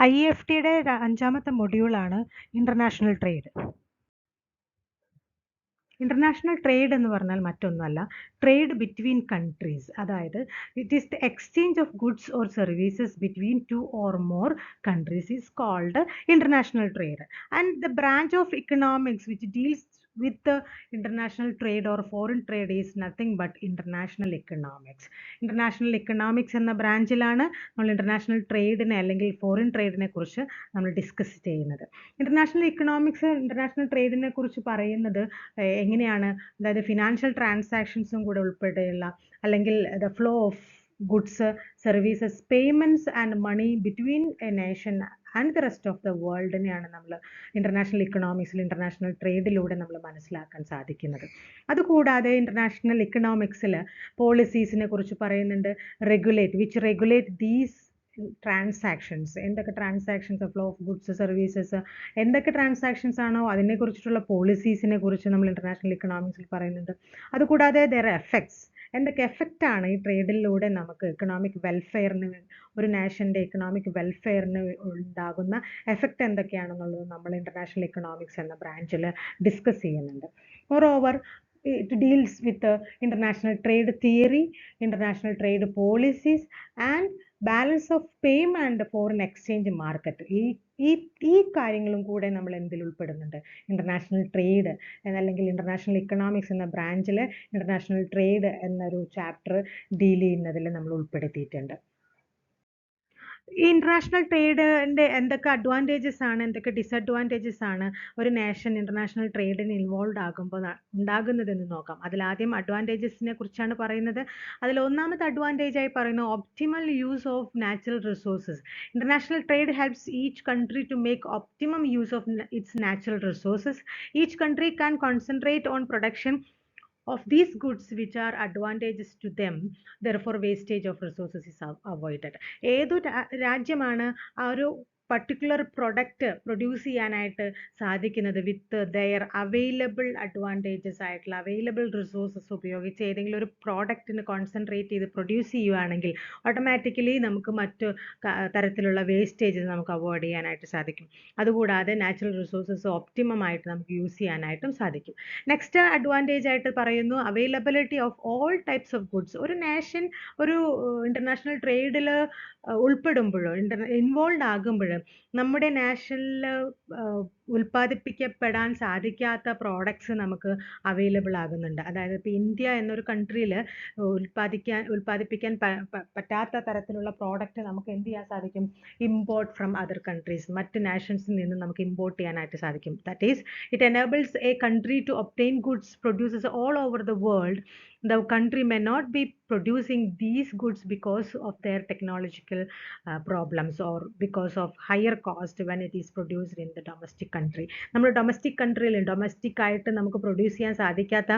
IEFTയുടെ അഞ്ചാമത്തെ മൊഡ്യൂളാണ് international trade. International trade എന്ന് പറഞ്ഞാൽ മറ്റൊന്നുമല്ല, ട്രേഡ് ബിറ്റ്വീൻ കൺട്രീസ്. അതായത് it is the exchange of goods or services between two or more countries is called international trade. And the branch of economics which deals with the international trade or foreign trade is nothing but international economics. International economics എന്ന ബ്രാഞ്ചിലാണ് നമ്മൾ international ട്രേഡിനെ അല്ലെങ്കിൽ foreign ട്രേഡിനെ കുറിച്ച് നമ്മൾ discuss ചെയ്യുന്നത്. International economics international ട്രേഡിനെ കുറിച്ച് പറയുന്നത് എങ്ങനെയാണ്, അതായത് ഫിനാൻഷ്യൽ ട്രാൻസാക്ഷൻസും കൂടെ ഉൾപ്പെടെയുള്ള അല്ലെങ്കിൽ the flow of goods, services, payments and money between a nation and the rest of the വേൾഡിനെയാണ് നമ്മൾ ഇന്റർനാഷണൽ ഇക്കണോമിക്സിൽ ഇന്റർനാഷണൽ ട്രേഡിലൂടെ നമ്മൾ മനസ്സിലാക്കാൻ സാധിക്കുന്നത്. അതുകൂടാതെ ഇന്റർനാഷണൽ ഇക്കണോമിക്സിൽ പോളിസീസിനെ കുറിച്ച് പറയുന്നുണ്ട്, വിച്ച് റെഗുലേറ്റ് ദീസ് ട്രാൻസാക്ഷൻസ്. എന്തൊക്കെ transactions, flow of goods, services, എന്തൊക്കെ ട്രാൻസാക്ഷൻസ് ആണോ അതിനെക്കുറിച്ചിട്ടുള്ള പോളിസീസിനെ കുറിച്ച് നമ്മൾ ഇന്റർനാഷണൽ ഇക്കണോമിക്സിൽ പറയുന്നുണ്ട്. അതുകൂടാതെ ദർ എഫക്ട്സ്, എന്തൊക്കെ എഫക്റ്റ് ആണ് ഈ ട്രേഡിലൂടെ നമുക്ക് എക്കണോമിക് വെൽഫെയറിന്, ഒരു നാഷൻ്റെ എക്കണോമിക് വെൽഫെയറിന് ഉണ്ടാകുന്ന എഫക്റ്റ് എന്തൊക്കെയാണെന്നുള്ളത് നമ്മൾ ഇന്റർനാഷണൽ ഇക്കണോമിക്സ് എന്ന ബ്രാഞ്ചിൽ ഡിസ്കസ് ചെയ്യുന്നുണ്ട്. Moreover it deals with the international trade theory, international trade policies and balance of payment and foreign exchange market. ഈ കാര്യങ്ങളും കൂടെ നമ്മൾ എന്തിൽ ഉൾപ്പെടുന്നുണ്ട്, ഇന്റർനാഷണൽ ട്രേഡ് അല്ലെങ്കിൽ ഇന്റർനാഷണൽ ഇക്കണോമിക്സ് എന്ന ബ്രാഞ്ചിൽ ഇന്റർനാഷണൽ ട്രേഡ് എന്നൊരു ചാപ്റ്റർ ഡീൽ ചെയ്യുന്നതിൽ നമ്മൾ ഉൾപ്പെടുത്തിയിട്ടുണ്ട്. ഈ ഇന്റർനാഷണൽ ട്രേഡിൻ്റെ എന്തൊക്കെ അഡ്വാൻറ്റേജസ് ആണ്, എന്തൊക്കെ ഡിസഡ്വാൻറ്റേജസ് ആണ് ഒരു നാഷൻ ഇന്റർനാഷണൽ ട്രേഡിന് ഇൻവോൾവ് ആകുമ്പോൾ ഉണ്ടാകുന്നതെന്ന് നോക്കാം. അതിലാദ്യം അഡ്വാൻറ്റേജസിനെ കുറിച്ചാണ് പറയുന്നത്. അതിൽ ഒന്നാമത്തെ അഡ്വാൻറ്റേജ് ആയി പറയുന്നത് optimal use of natural resources. International trade helps each country to make optimum use of its natural resources. Each country can concentrate on production of these goods which are advantageous to them, therefore wastage of resources is avoided. ഏതു രാജ്യമാണ് ആ ഒരു particular product produce ചെയ്യാനായിട്ട് സാധിക്കുന്നത് with their available advantages ആയിട്ടുള്ള available resources ഉപയോഗിച്ച് ഏതെങ്കിലും ഒരു പ്രോഡക്റ്റിന് കോൺസെൻട്രേറ്റ് ചെയ്ത് പ്രൊഡ്യൂസ് ചെയ്യുകയാണെങ്കിൽ ഓട്ടോമാറ്റിക്കലി നമുക്ക് മറ്റു തരത്തിലുള്ള വേസ്റ്റേജസ് നമുക്ക് അവോയ്ഡ് ചെയ്യാനായിട്ട് സാധിക്കും. അതുകൂടാതെ നാച്ചുറൽ റിസോഴ്സസ് ഒപ്റ്റിമം ആയിട്ട് നമുക്ക് യൂസ് ചെയ്യാനായിട്ടും സാധിക്കും. നെക്സ്റ്റ് അഡ്വാൻറ്റേജ് ആയിട്ട് പറയുന്നു availability of all types of goods. ഒരു നാഷൻ ഒരു ഇന്റർനാഷണൽ ട്രേഡിൽ ഉൾപ്പെടുമ്പോഴോ ഇൻവോൾവ് ആകുമ്പോഴോ നമ്മുടെ നാഷനിൽ ഉൽപ്പാദിപ്പിക്കപ്പെടാൻ സാധിക്കാത്ത പ്രോഡക്ട്സ് നമുക്ക് അവൈലബിൾ ആകുന്നുണ്ട്. അതായത് ഇപ്പോൾ ഇന്ത്യ എന്നൊരു കൺട്രിയിൽ ഉൽപ്പാദിപ്പിക്കാൻ പറ്റാത്ത തരത്തിലുള്ള പ്രോഡക്റ്റ് നമുക്ക് എന്ത് ചെയ്യാൻ സാധിക്കും, ഇമ്പോർട്ട് ഫ്രം അതർ കൺട്രീസ്, മറ്റ് നാഷൻസിൽ നിന്ന് നമുക്ക് ഇമ്പോർട്ട് ചെയ്യാനായിട്ട് സാധിക്കും. That is it enables a country to obtain goods produces all over the world. The country may not be producing these goods because of their technological problems or because of higher cost when it is produced in the domestic country. നമ്മുടെ domestic കൺട്രിയിൽ domestic ആയിട്ട് നമുക്ക് produce ചെയ്യാൻ സാധിക്കാത്ത,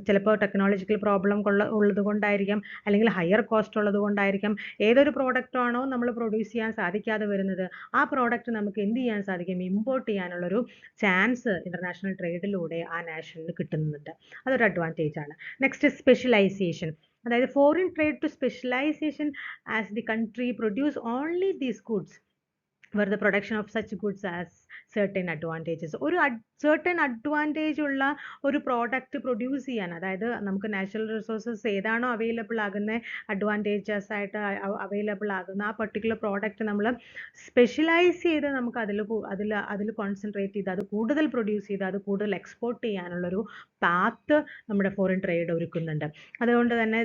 ചിലപ്പോൾ technological problem ഉള്ളത് കൊണ്ടായിരിക്കാം, അല്ലെങ്കിൽ higher cost ഉള്ളത് കൊണ്ടായിരിക്കാം, ഏതൊരു പ്രോഡക്റ്റ് ആണോ നമ്മൾ പ്രൊഡ്യൂസ് ചെയ്യാൻ സാധിക്കാതെ വരുന്നത് ആ പ്രോഡക്റ്റ് നമുക്ക് എന്ത് ചെയ്യാൻ സാധിക്കും, ഇമ്പോർട്ട് ചെയ്യാനുള്ളൊരു ചാൻസ് ഇന്റർനാഷണൽ ട്രേഡിലൂടെ ആ നാഷനിൽ കിട്ടുന്നുണ്ട്. അതൊരു അഡ്വാൻറ്റേജ് ആണ്. നെക്സ്റ്റ് സ്പെഷ്യലൈസേഷൻ, അതായത് foreign trade to specialisation as the country produce only these goods where the production of such goods has certain advantages. ഒരു certain advantage ഉള്ള ഒരു പ്രോഡക്റ്റ് പ്രൊഡ്യൂസ് ചെയ്യാൻ, അതായത് നമുക്ക് നാച്ചുറൽ റിസോഴ്സസ് ഏതാണോ അവൈലബിൾ ആകുന്ന അഡ്വാൻറ്റേജസ് ആയിട്ട് അവൈലബിൾ ആകുന്ന ആ പർട്ടിക്കുലർ പ്രോഡക്റ്റ് നമ്മൾ സ്പെഷ്യലൈസ് ചെയ്ത് നമുക്ക് അതിൽ കോൺസെൻട്രേറ്റ് ചെയ്ത് അത് കൂടുതൽ പ്രൊഡ്യൂസ് ചെയ്ത് അത് കൂടുതൽ എക്സ്പോർട്ട് ചെയ്യാനുള്ളൊരു പാത്ത് നമ്മുടെ ഫോറിൻ ട്രേഡ് ഒരുക്കുന്നുണ്ട്. അതുകൊണ്ട് തന്നെ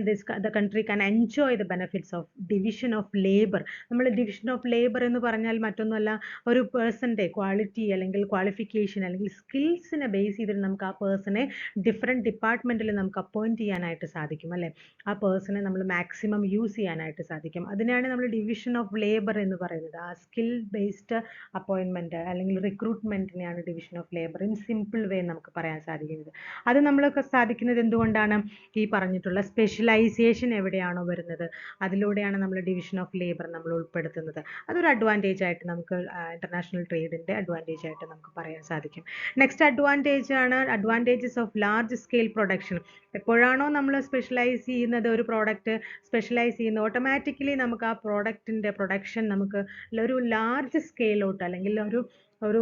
the country can enjoy the benefits of division of labour. നമ്മൾ ഡിവിഷൻ ഓഫ് ലേബർ എന്ന് പറഞ്ഞാൽ മറ്റൊന്നുമല്ല, ഒരു പേഴ്സൻ്റെ ക്വാളിറ്റി അല്ലെങ്കിൽ ക്വാളിഫിക്കേഷൻ അല്ലെങ്കിൽ സ്കിൽസിനെ ബേസ് ചെയ്തിട്ട് നമുക്ക് ആ പേഴ്സണെ ഡിഫറെൻറ്റ് ഡിപ്പാർട്ട്മെൻറ്റിൽ നമുക്ക് അപ്പോയിൻറ്റ് ചെയ്യാനായിട്ട് സാധിക്കും, അല്ലേ? ആ പേഴ്സണെ നമ്മൾ മാക്സിമം യൂസ് ചെയ്യാനായിട്ട് സാധിക്കും. അതിനാണ് നമ്മൾ ഡിവിഷൻ ഓഫ് ലേബർ എന്ന് പറയുന്നത്. ആ സ്കിൽ ബേസ്ഡ് അപ്പോയിൻമെൻറ്റ് അല്ലെങ്കിൽ റിക്രൂട്ട്മെൻറ്റിനെയാണ് division of labour in simple way നമുക്ക് പറയാൻ സാധിക്കുന്നത്. അത് നമ്മളൊക്കെ സാധിക്കുന്നത് എന്തുകൊണ്ടാണ്, ഈ പറഞ്ഞിട്ടുള്ള സ്പെഷ്യലൈസേഷൻ എവിടെയാണോ വരുന്നത് അതിലൂടെയാണ് നമ്മൾ ഡിവിഷൻ ഓഫ് ലേബർ നമ്മൾ ഉൾപ്പെടുത്തുന്നത്. അതൊരു അഡ്വാൻറ്റേജ് ആയിട്ട് നമുക്ക് ഇന്റർനാഷണൽ ട്രേഡിൻ്റെ അഡ്വാൻറ്റേജ് ആയിട്ട് നമുക്ക് പറയാൻ സാധിക്കും. നെക്സ്റ്റ് അഡ്വാൻറ്റേജ് ആണ് advantages of large scale production. എപ്പോഴാണോ നമ്മൾ സ്പെഷ്യലൈസ് ചെയ്യുന്നത്, ഒരു പ്രോഡക്റ്റ് സ്പെഷ്യലൈസ് ചെയ്യുന്നത്, ഓട്ടോമാറ്റിക്കലി നമുക്ക് ആ പ്രോഡക്റ്റിൻ്റെ പ്രൊഡക്ഷൻ നമുക്ക് ഒരു ലാർജ് സ്കെയിലോട്ട് അല്ലെങ്കിൽ ഒരു ഒരു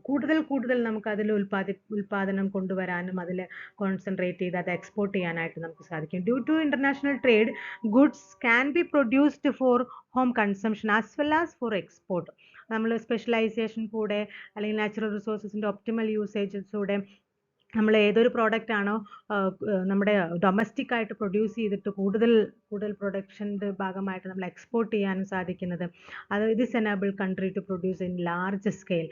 കൂടുതൽ നമുക്ക് അതിൽ ഉൽപ്പാദനം കൊണ്ടുവരാനും അതിൽ കോൺസെൻട്രേറ്റ് ചെയ്ത് അത് എക്സ്പോർട്ട് ചെയ്യാനായിട്ട് നമുക്ക് സാധിക്കും. Due to international trade goods can be produced for home consumption as well as for export. നമ്മൾ സ്പെഷ്യലൈസേഷൻ കൂടെ അല്ലെങ്കിൽ നാച്ചുറൽ റിസോഴ്സസിൻ്റെ ഒപ്റ്റിമൽ യൂസേജസൂടെ നമ്മൾ ഏതൊരു പ്രോഡക്റ്റ് ആണോ നമ്മുടെ ഡൊമസ്റ്റിക് ആയിട്ട് പ്രൊഡ്യൂസ് ചെയ്തിട്ട് കൂടുതൽ പ്രൊഡക്ഷൻ്റെ ഭാഗമായിട്ട് നമ്മൾ എക്സ്പോർട്ട് ചെയ്യാനും സാധിക്കുന്നത്, അത് this enable country to produce in large scale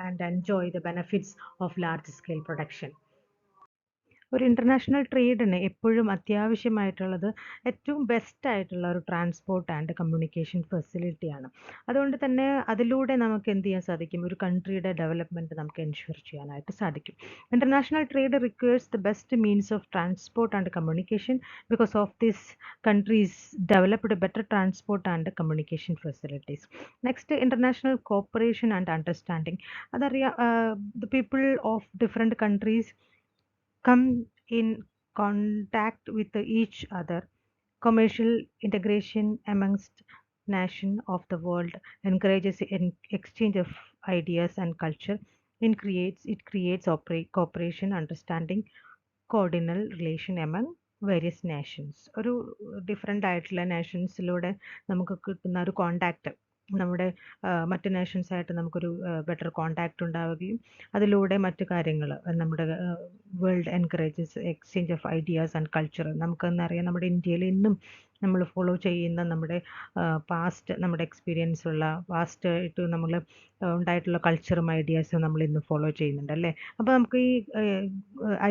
and enjoy the benefits of large scale production. ഒരു ഇൻ്റർനാഷണൽ ട്രേഡിന് എപ്പോഴും അത്യാവശ്യമായിട്ടുള്ളത് ഏറ്റവും ബെസ്റ്റ് ആയിട്ടുള്ള ഒരു ട്രാൻസ്പോർട്ട് ആൻഡ് കമ്മ്യൂണിക്കേഷൻ ഫെസിലിറ്റിയാണ്. അതുകൊണ്ട് തന്നെ അതിലൂടെ നമുക്ക് എന്ത് ചെയ്യാൻ സാധിക്കും, ഒരു കൺട്രിയുടെ ഡെവലപ്മെൻറ്റ് നമുക്ക് എൻഷുർ ചെയ്യാനായിട്ട് സാധിക്കും. International trade requires the best means of transport and communication because of this countries developed better transport and communication facilities. Next international cooperation and understanding. അതറിയാം, the people of different countries come in contact with each other. Commercial integration amongst nations of the world encourages an exchange of ideas and culture. It creates cooperation, understanding, coordinal relation among various nations. ഒരു different ആയിട്ടുള്ള നാഷൻസിലൂടെ നമുക്ക് കിട്ടുന്ന ഒരു contact, നമ്മുടെ മറ്റ് നേഷൻസായിട്ട് നമുക്കൊരു better contact ഉണ്ടാവുകയും അതിലൂടെ മറ്റു കാര്യങ്ങൾ നമ്മുടെ world encourages exchange of ideas and culture. നമുക്കെന്നറിയാം, നമ്മുടെ ഇന്ത്യയിൽ ഇന്നും നമ്മൾ ഫോളോ ചെയ്യുന്ന നമ്മുടെ പാസ്റ്റ്, നമ്മുടെ എക്സ്പീരിയൻസ് ഉള്ള പാസ്റ്റായിട്ട് നമ്മൾ ഉണ്ടായിട്ടുള്ള കൾച്ചറും ഐഡിയാസും നമ്മൾ ഇന്ന് ഫോളോ ചെയ്യുന്നുണ്ട് അല്ലേ. അപ്പോൾ നമുക്ക് ഈ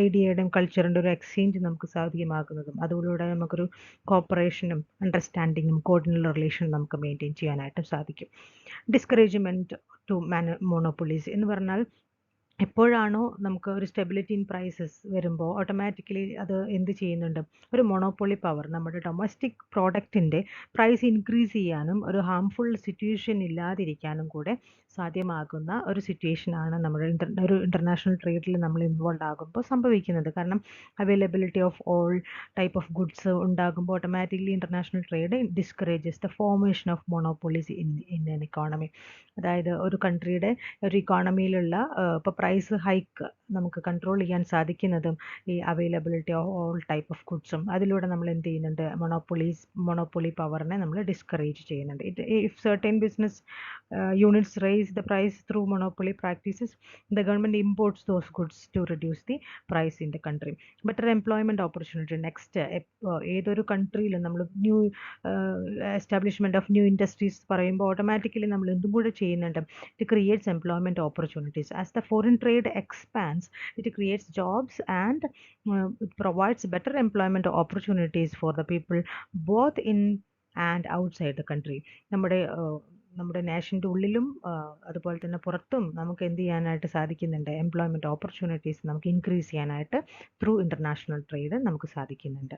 ഐഡിയയുടെയും കൾച്ചറിൻ്റെ ഒരു എക്സ്ചേഞ്ച് നമുക്ക് സാധ്യമാകുന്നതും അതിലൂടെ നമുക്കൊരു കോപ്പറേഷനും അണ്ടർസ്റ്റാൻഡിങ്ങും കോർഡിനൽ റിലേഷനും നമുക്ക് മെയിൻറ്റെയിൻ ചെയ്യാനായിട്ടും സാധിക്കും. ഡിസ്കറേജ്മെൻറ്റ് ടു മോണോപ്പൊളീസ് എന്ന് പറഞ്ഞാൽ, എപ്പോഴാണോ നമുക്ക് ഒരു സ്റ്റെബിലിറ്റി ഇൻ പ്രൈസസ് വരുമ്പോൾ ഓട്ടോമാറ്റിക്കലി അത് എന്ത് ചെയ്യുന്നുണ്ട്, ഒരു മൊണോപ്പൊളി പവർ നമ്മുടെ ഡൊമസ്റ്റിക് പ്രോഡക്റ്റിൻ്റെ പ്രൈസ് ഇൻക്രീസ് ചെയ്യാനും ഒരു ഹാംഫുൾ സിറ്റുവേഷൻ ഇല്ലാതിരിക്കാനും കൂടെ സാധ്യമാകുന്ന ഒരു സിറ്റുവേഷനാണ് നമ്മുടെ ഒരു ഇൻ്റർനാഷണൽ ട്രേഡിൽ നമ്മൾ ഇൻവോൾവ് ആകുമ്പോൾ സംഭവിക്കുന്നത്. കാരണം availability of all type of goods ഉണ്ടാകുമ്പോൾ automatically international trade discourages the formation of monopolies in an economy. അതായത് ഒരു കൺട്രിയുടെ ഒരു ഇക്കോണമിയിലുള്ള ഇപ്പോൾ പ്രൈസ് ഹൈക്ക് നമുക്ക് കൺട്രോൾ ചെയ്യാൻ സാധിക്കുന്നതും ഈ availability of all type of ഗുഡ്സും അതിലൂടെ നമ്മൾ എന്ത് ചെയ്യുന്നുണ്ട്, മൊണോപ്പൊളി പവറിനെ നമ്മൾ ഡിസ്കറേജ് ചെയ്യുന്നുണ്ട്. If certain business units raise the price through monopoly practices, the government imports those goods to reduce the price in the country. Better employment opportunity. Next, ഏതൊരു കൺട്രിയിലും നമ്മൾ new establishment of new industries പറയുമ്പോൾ automatically നമ്മൾ എന്തും കൂടെ ചെയ്യുന്നുണ്ട്, it creates employment opportunities. As the foreign trade expands, it creates jobs and it provides better employment opportunities for the people both in and outside the country. നമ്മുടെ നാഷൻ്റെ ഉള്ളിലും അതുപോലെ തന്നെ പുറത്തും നമുക്ക് എന്ത് ചെയ്യാനായിട്ട് സാധിക്കുന്നുണ്ട്, എംപ്ലോയ്മെൻറ്റ് ഓപ്പർച്യൂണിറ്റീസ് നമുക്ക് ഇൻക്രീസ് ചെയ്യാനായിട്ട് ത്രൂ ഇൻ്റർനാഷണൽ ട്രേഡ് നമുക്ക് സാധിക്കുന്നുണ്ട്.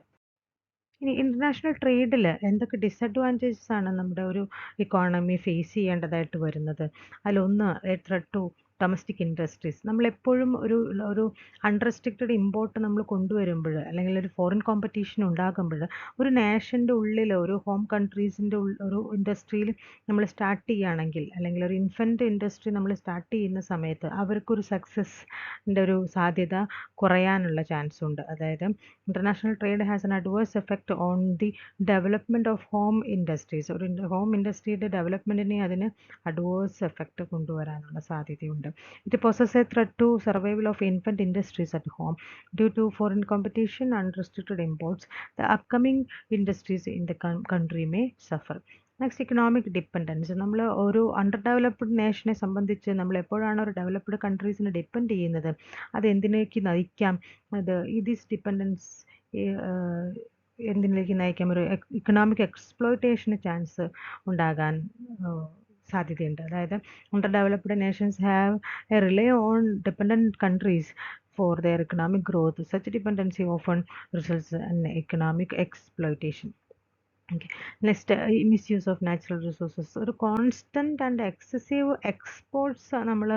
ഇനി ഇൻ്റർനാഷണൽ ട്രേഡിൽ എന്തൊക്കെ ഡിസഡ്വാൻറ്റേജസ് ആണ് നമ്മുടെ ഒരു ഇക്കോണമി ഫേസ് ചെയ്യേണ്ടതായിട്ട് വരുന്നത്? അതിലൊന്ന്, ത്രെട്ട് ടു ഡൊമസ്റ്റിക് ഇൻഡസ്ട്രീസ്. നമ്മളെപ്പോഴും ഒരു അൺറെസ്ട്രിക്റ്റഡ് ഇമ്പോർട്ട് നമ്മൾ കൊണ്ടുവരുമ്പോൾ അല്ലെങ്കിൽ ഒരു ഫോറിൻ കോമ്പറ്റീഷൻ ഉണ്ടാകുമ്പോൾ ഒരു നാഷൻ്റെ ഉള്ളിൽ ഒരു ഹോം കൺട്രീസിൻ്റെ ഒരു ഇൻഡസ്ട്രിയിൽ നമ്മൾ സ്റ്റാർട്ട് ചെയ്യുകയാണെങ്കിൽ അല്ലെങ്കിൽ ഒരു ഇൻഫൻറ്റ് ഇൻഡസ്ട്രി നമ്മൾ സ്റ്റാർട്ട് ചെയ്യുന്ന സമയത്ത് അവർക്കൊരു സക്സസിൻ്റെ ഒരു സാധ്യത കുറയാനുള്ള ചാൻസ് ഉണ്ട്. അതായത് international trade has N adverse effect on the development of home industries. ഒരു ഹോം ഇൻഡസ്ട്രിയുടെ ഡെവലപ്മെൻറ്റിനെ അതിന് അഡ്വേഴ്സ് എഫക്റ്റ് കൊണ്ടുവരാനുള്ള സാധ്യതയുണ്ട്. It poses a threat to survival of infant industries at home due to foreign competition and restricted imports. The upcoming industries in the country may suffer. Next, economic dependence. നമ്മൾ ഒരു under developed നേഷനെ സംബന്ധിച്ച് നമ്മൾ എപ്പോഴാണ് ഒരു developed കൺട്രീസിനെ depend ചെയ്യുന്നത്, അത് എന്തിനേക്ക് നയിക്കാം, this dependence എന്തിനേക്ക് നയിക്കാം, ഒരു economic എക്സ്പ്ലോയിറ്റേഷന് chance ഉണ്ടാകാൻ സാധ്യതയുണ്ട്. അതായത് under developed Nations have A relay on dependent countries for their economic growth. Such dependency often results in economic exploitation. Okay. Next misuse of natural resources. ഒരു constant and excessive exports നമ്മൾ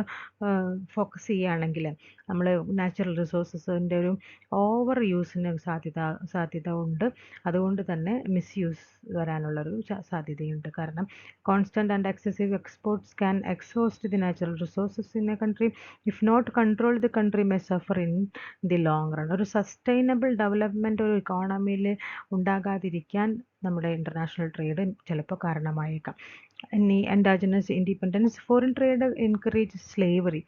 focus ചെയ്യുകയാണെങ്കിൽ നമ്മൾ natural റിസോഴ്സസിൻ്റെ ഒരു over യൂസിന് സാധ്യത ഉണ്ട്. അതുകൊണ്ട് തന്നെ മിസ്യൂസ് വരാനുള്ളൊരു സാധ്യതയുണ്ട്. കാരണം constant and excessive exports can exhaust the natural resources in a country. If not control the country may suffer in the long run. ഒരു സസ്റ്റൈനബിൾ ഡെവലപ്മെൻറ്റ് ഒരു ഇക്കോണമിയിൽ ഉണ്ടാകാതിരിക്കാൻ നമ്മുടെ ഇൻ്റർനാഷണൽ ട്രേഡ് ചിലപ്പോൾ കാരണമായേക്കാം. ഇനി endogenous independence. Foreign trade encourage slavery.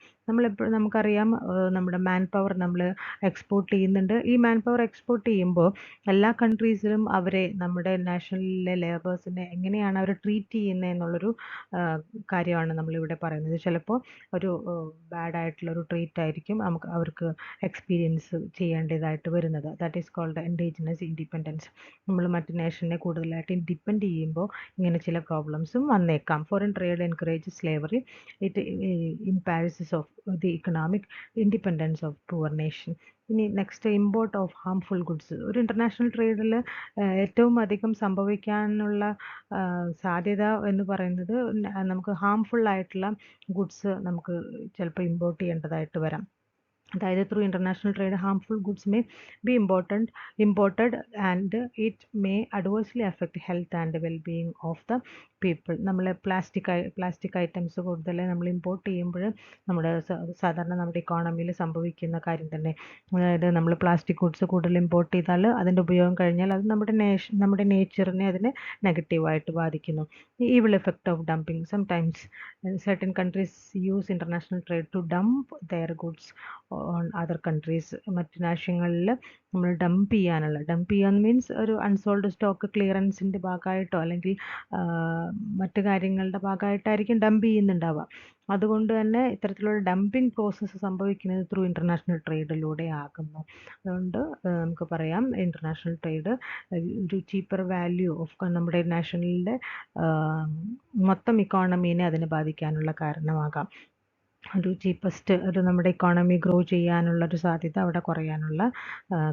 നമുക്കറിയാം, നമ്മുടെ മാൻ പവർ നമ്മൾ എക്സ്പോർട്ട് ചെയ്യുന്നുണ്ട്. ഈ മാൻ പവർ എക്സ്പോർട്ട് ചെയ്യുമ്പോൾ എല്ലാ കൺട്രീസിലും അവരെ നമ്മുടെ നാഷണലിലെ ലേബേഴ്സിനെ എങ്ങനെയാണ് അവർ ട്രീറ്റ് ചെയ്യുന്നത് എന്നുള്ളൊരു കാര്യമാണ് നമ്മളിവിടെ പറയുന്നത്. ചിലപ്പോൾ ഒരു ബാഡായിട്ടുള്ളൊരു ട്രീറ്റ് ആയിരിക്കും അവർക്ക് എക്സ്പീരിയൻസ് ചെയ്യേണ്ടതായിട്ട് വരുന്നത്. That is called endogenous independence. നമ്മൾ മറ്റ് നേഷനെ കൂടുതലായിട്ട് ഡിപ്പെൻഡ് ചെയ്യുമ്പോൾ ഇങ്ങനെ ചില പ്രോബ്ലംസും വന്നേക്കാം. Foreign trade encourage slavery. It impairs of the economic independence of poor nation. ഇനി next, import of harmful goods. ഒരു ഇൻ്റർനാഷണൽ ട്രേഡിൽ ഏറ്റവും അധികം സംഭവിക്കാനുള്ള സാധ്യത എന്ന് പറയുന്നത് നമുക്ക് ഹാംഫുൾ ആയിട്ടുള്ള ഗുഡ്സ് നമുക്ക് ചിലപ്പോൾ ഇമ്പോർട്ട് ചെയ്യേണ്ടതായിട്ട് വരാം. അതായത് through international trade harmful goods may be imported and it may adversely affect health and wellbeing of the people. നമ്മൾ പ്ലാസ്റ്റിക് ഐറ്റംസ് കൂടുതൽ നമ്മൾ ഇമ്പോർട്ട് ചെയ്യുമ്പോൾ സാധാരണ നമ്മുടെ ഇക്കോണമിയിൽ സംഭവിക്കുന്ന കാര്യം തന്നെ. അതായത് നമ്മൾ പ്ലാസ്റ്റിക് ഗുഡ്സ് കൂടുതൽ ഇമ്പോർട്ട് ചെയ്താൽ അതിൻ്റെ ഉപയോഗം കഴിഞ്ഞാൽ അത് നമ്മുടെ നേച്ചറിനെ അതിനെ നെഗറ്റീവായിട്ട് ബാധിക്കുന്നു. Evil effect of dumping. Sometimes certain countries use international trade to dump their goods on other countries. മറ്റ് രാജ്യങ്ങളിൽ നമ്മൾ ഡംപ് ചെയ്യാന്ന് മീൻസ് ഒരു അൺസോൾഡ് സ്റ്റോക്ക് ക്ലിയറൻസിൻ്റെ ഭാഗമായിട്ടോ അല്ലെങ്കിൽ മറ്റ് കാര്യങ്ങളുടെ ഭാഗമായിട്ടായിരിക്കും ഡംപ് ചെയ്യുന്നുണ്ടാവുക. അതുകൊണ്ട് തന്നെ ഇത്തരത്തിലുള്ള ഡംപിങ് പ്രോസസ്സ് സംഭവിക്കുന്നത് ത്രൂ ഇൻ്റർനാഷണൽ ട്രേഡിലൂടെ ആകുന്നു. അതുകൊണ്ട് നമുക്ക് പറയാം ഇൻ്റർനാഷണൽ ട്രേഡ് ഒരു ചീപ്പർ വാല്യൂ ഓഫ് നമ്മുടെ നാഷണലിൻ്റെ മൊത്തം ഇക്കോണമീനെ അതിന് ബാധിക്കാനുള്ള കാരണമാകാം. ഒരു ചീപ്പസ്റ്റ് ഒരു നമ്മുടെ ഇക്കോണമി ഗ്രോ ചെയ്യാനുള്ളൊരു സാധ്യത അവിടെ കുറയാനുള്ള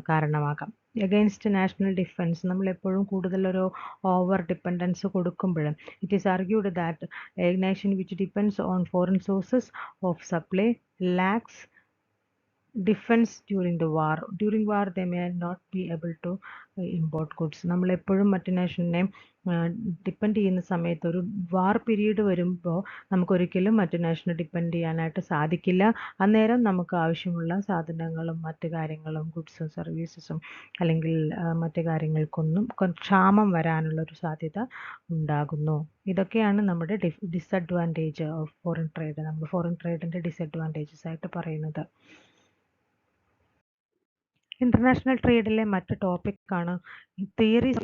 കാരണമാകാം. Against national defence. നമ്മളെപ്പോഴും കൂടുതലൊരു ഓവർ ഡിപ്പെൻഡൻസ് കൊടുക്കുമ്പോഴും it is argued that a nation which depends on foreign sources of supply lacks defence during war they may not be able to import goods. നമ്മളെപ്പോഴും മറ്റ് നാഷനെ ഡിപ്പെൻഡ് ചെയ്യുന്ന സമയത്ത് ഒരു വാർ period വരുമ്പോൾ നമുക്കൊരിക്കലും മറ്റ് നാഷനെ ഡിപ്പെൻഡ് ചെയ്യാനായിട്ട് സാധിക്കില്ല. അന്നേരം നമുക്ക് ആവശ്യമുള്ള സാധനങ്ങളും മറ്റ് കാര്യങ്ങളും ഗുഡ്സും സർവീസസും അല്ലെങ്കിൽ മറ്റ് കാര്യങ്ങൾക്കൊന്നും ക്ഷാമം വരാനുള്ളൊരു സാധ്യത ഉണ്ടാകുന്നു. ഇതൊക്കെയാണ് നമ്മുടെ ഡിസഡ്വാൻറ്റേജ് ഓഫ് ഫോറിൻ ട്രേഡ്. നമ്മൾ ഫോറിൻ ട്രേഡിൻ്റെ ഡിസഡ്വാൻറ്റേജസ് ആയിട്ട് പറയുന്നത്. ഇൻ്റർനാഷണൽ ട്രേഡിലെ മറ്റ് ടോപ്പിക്കാണ് തിയറീസ്.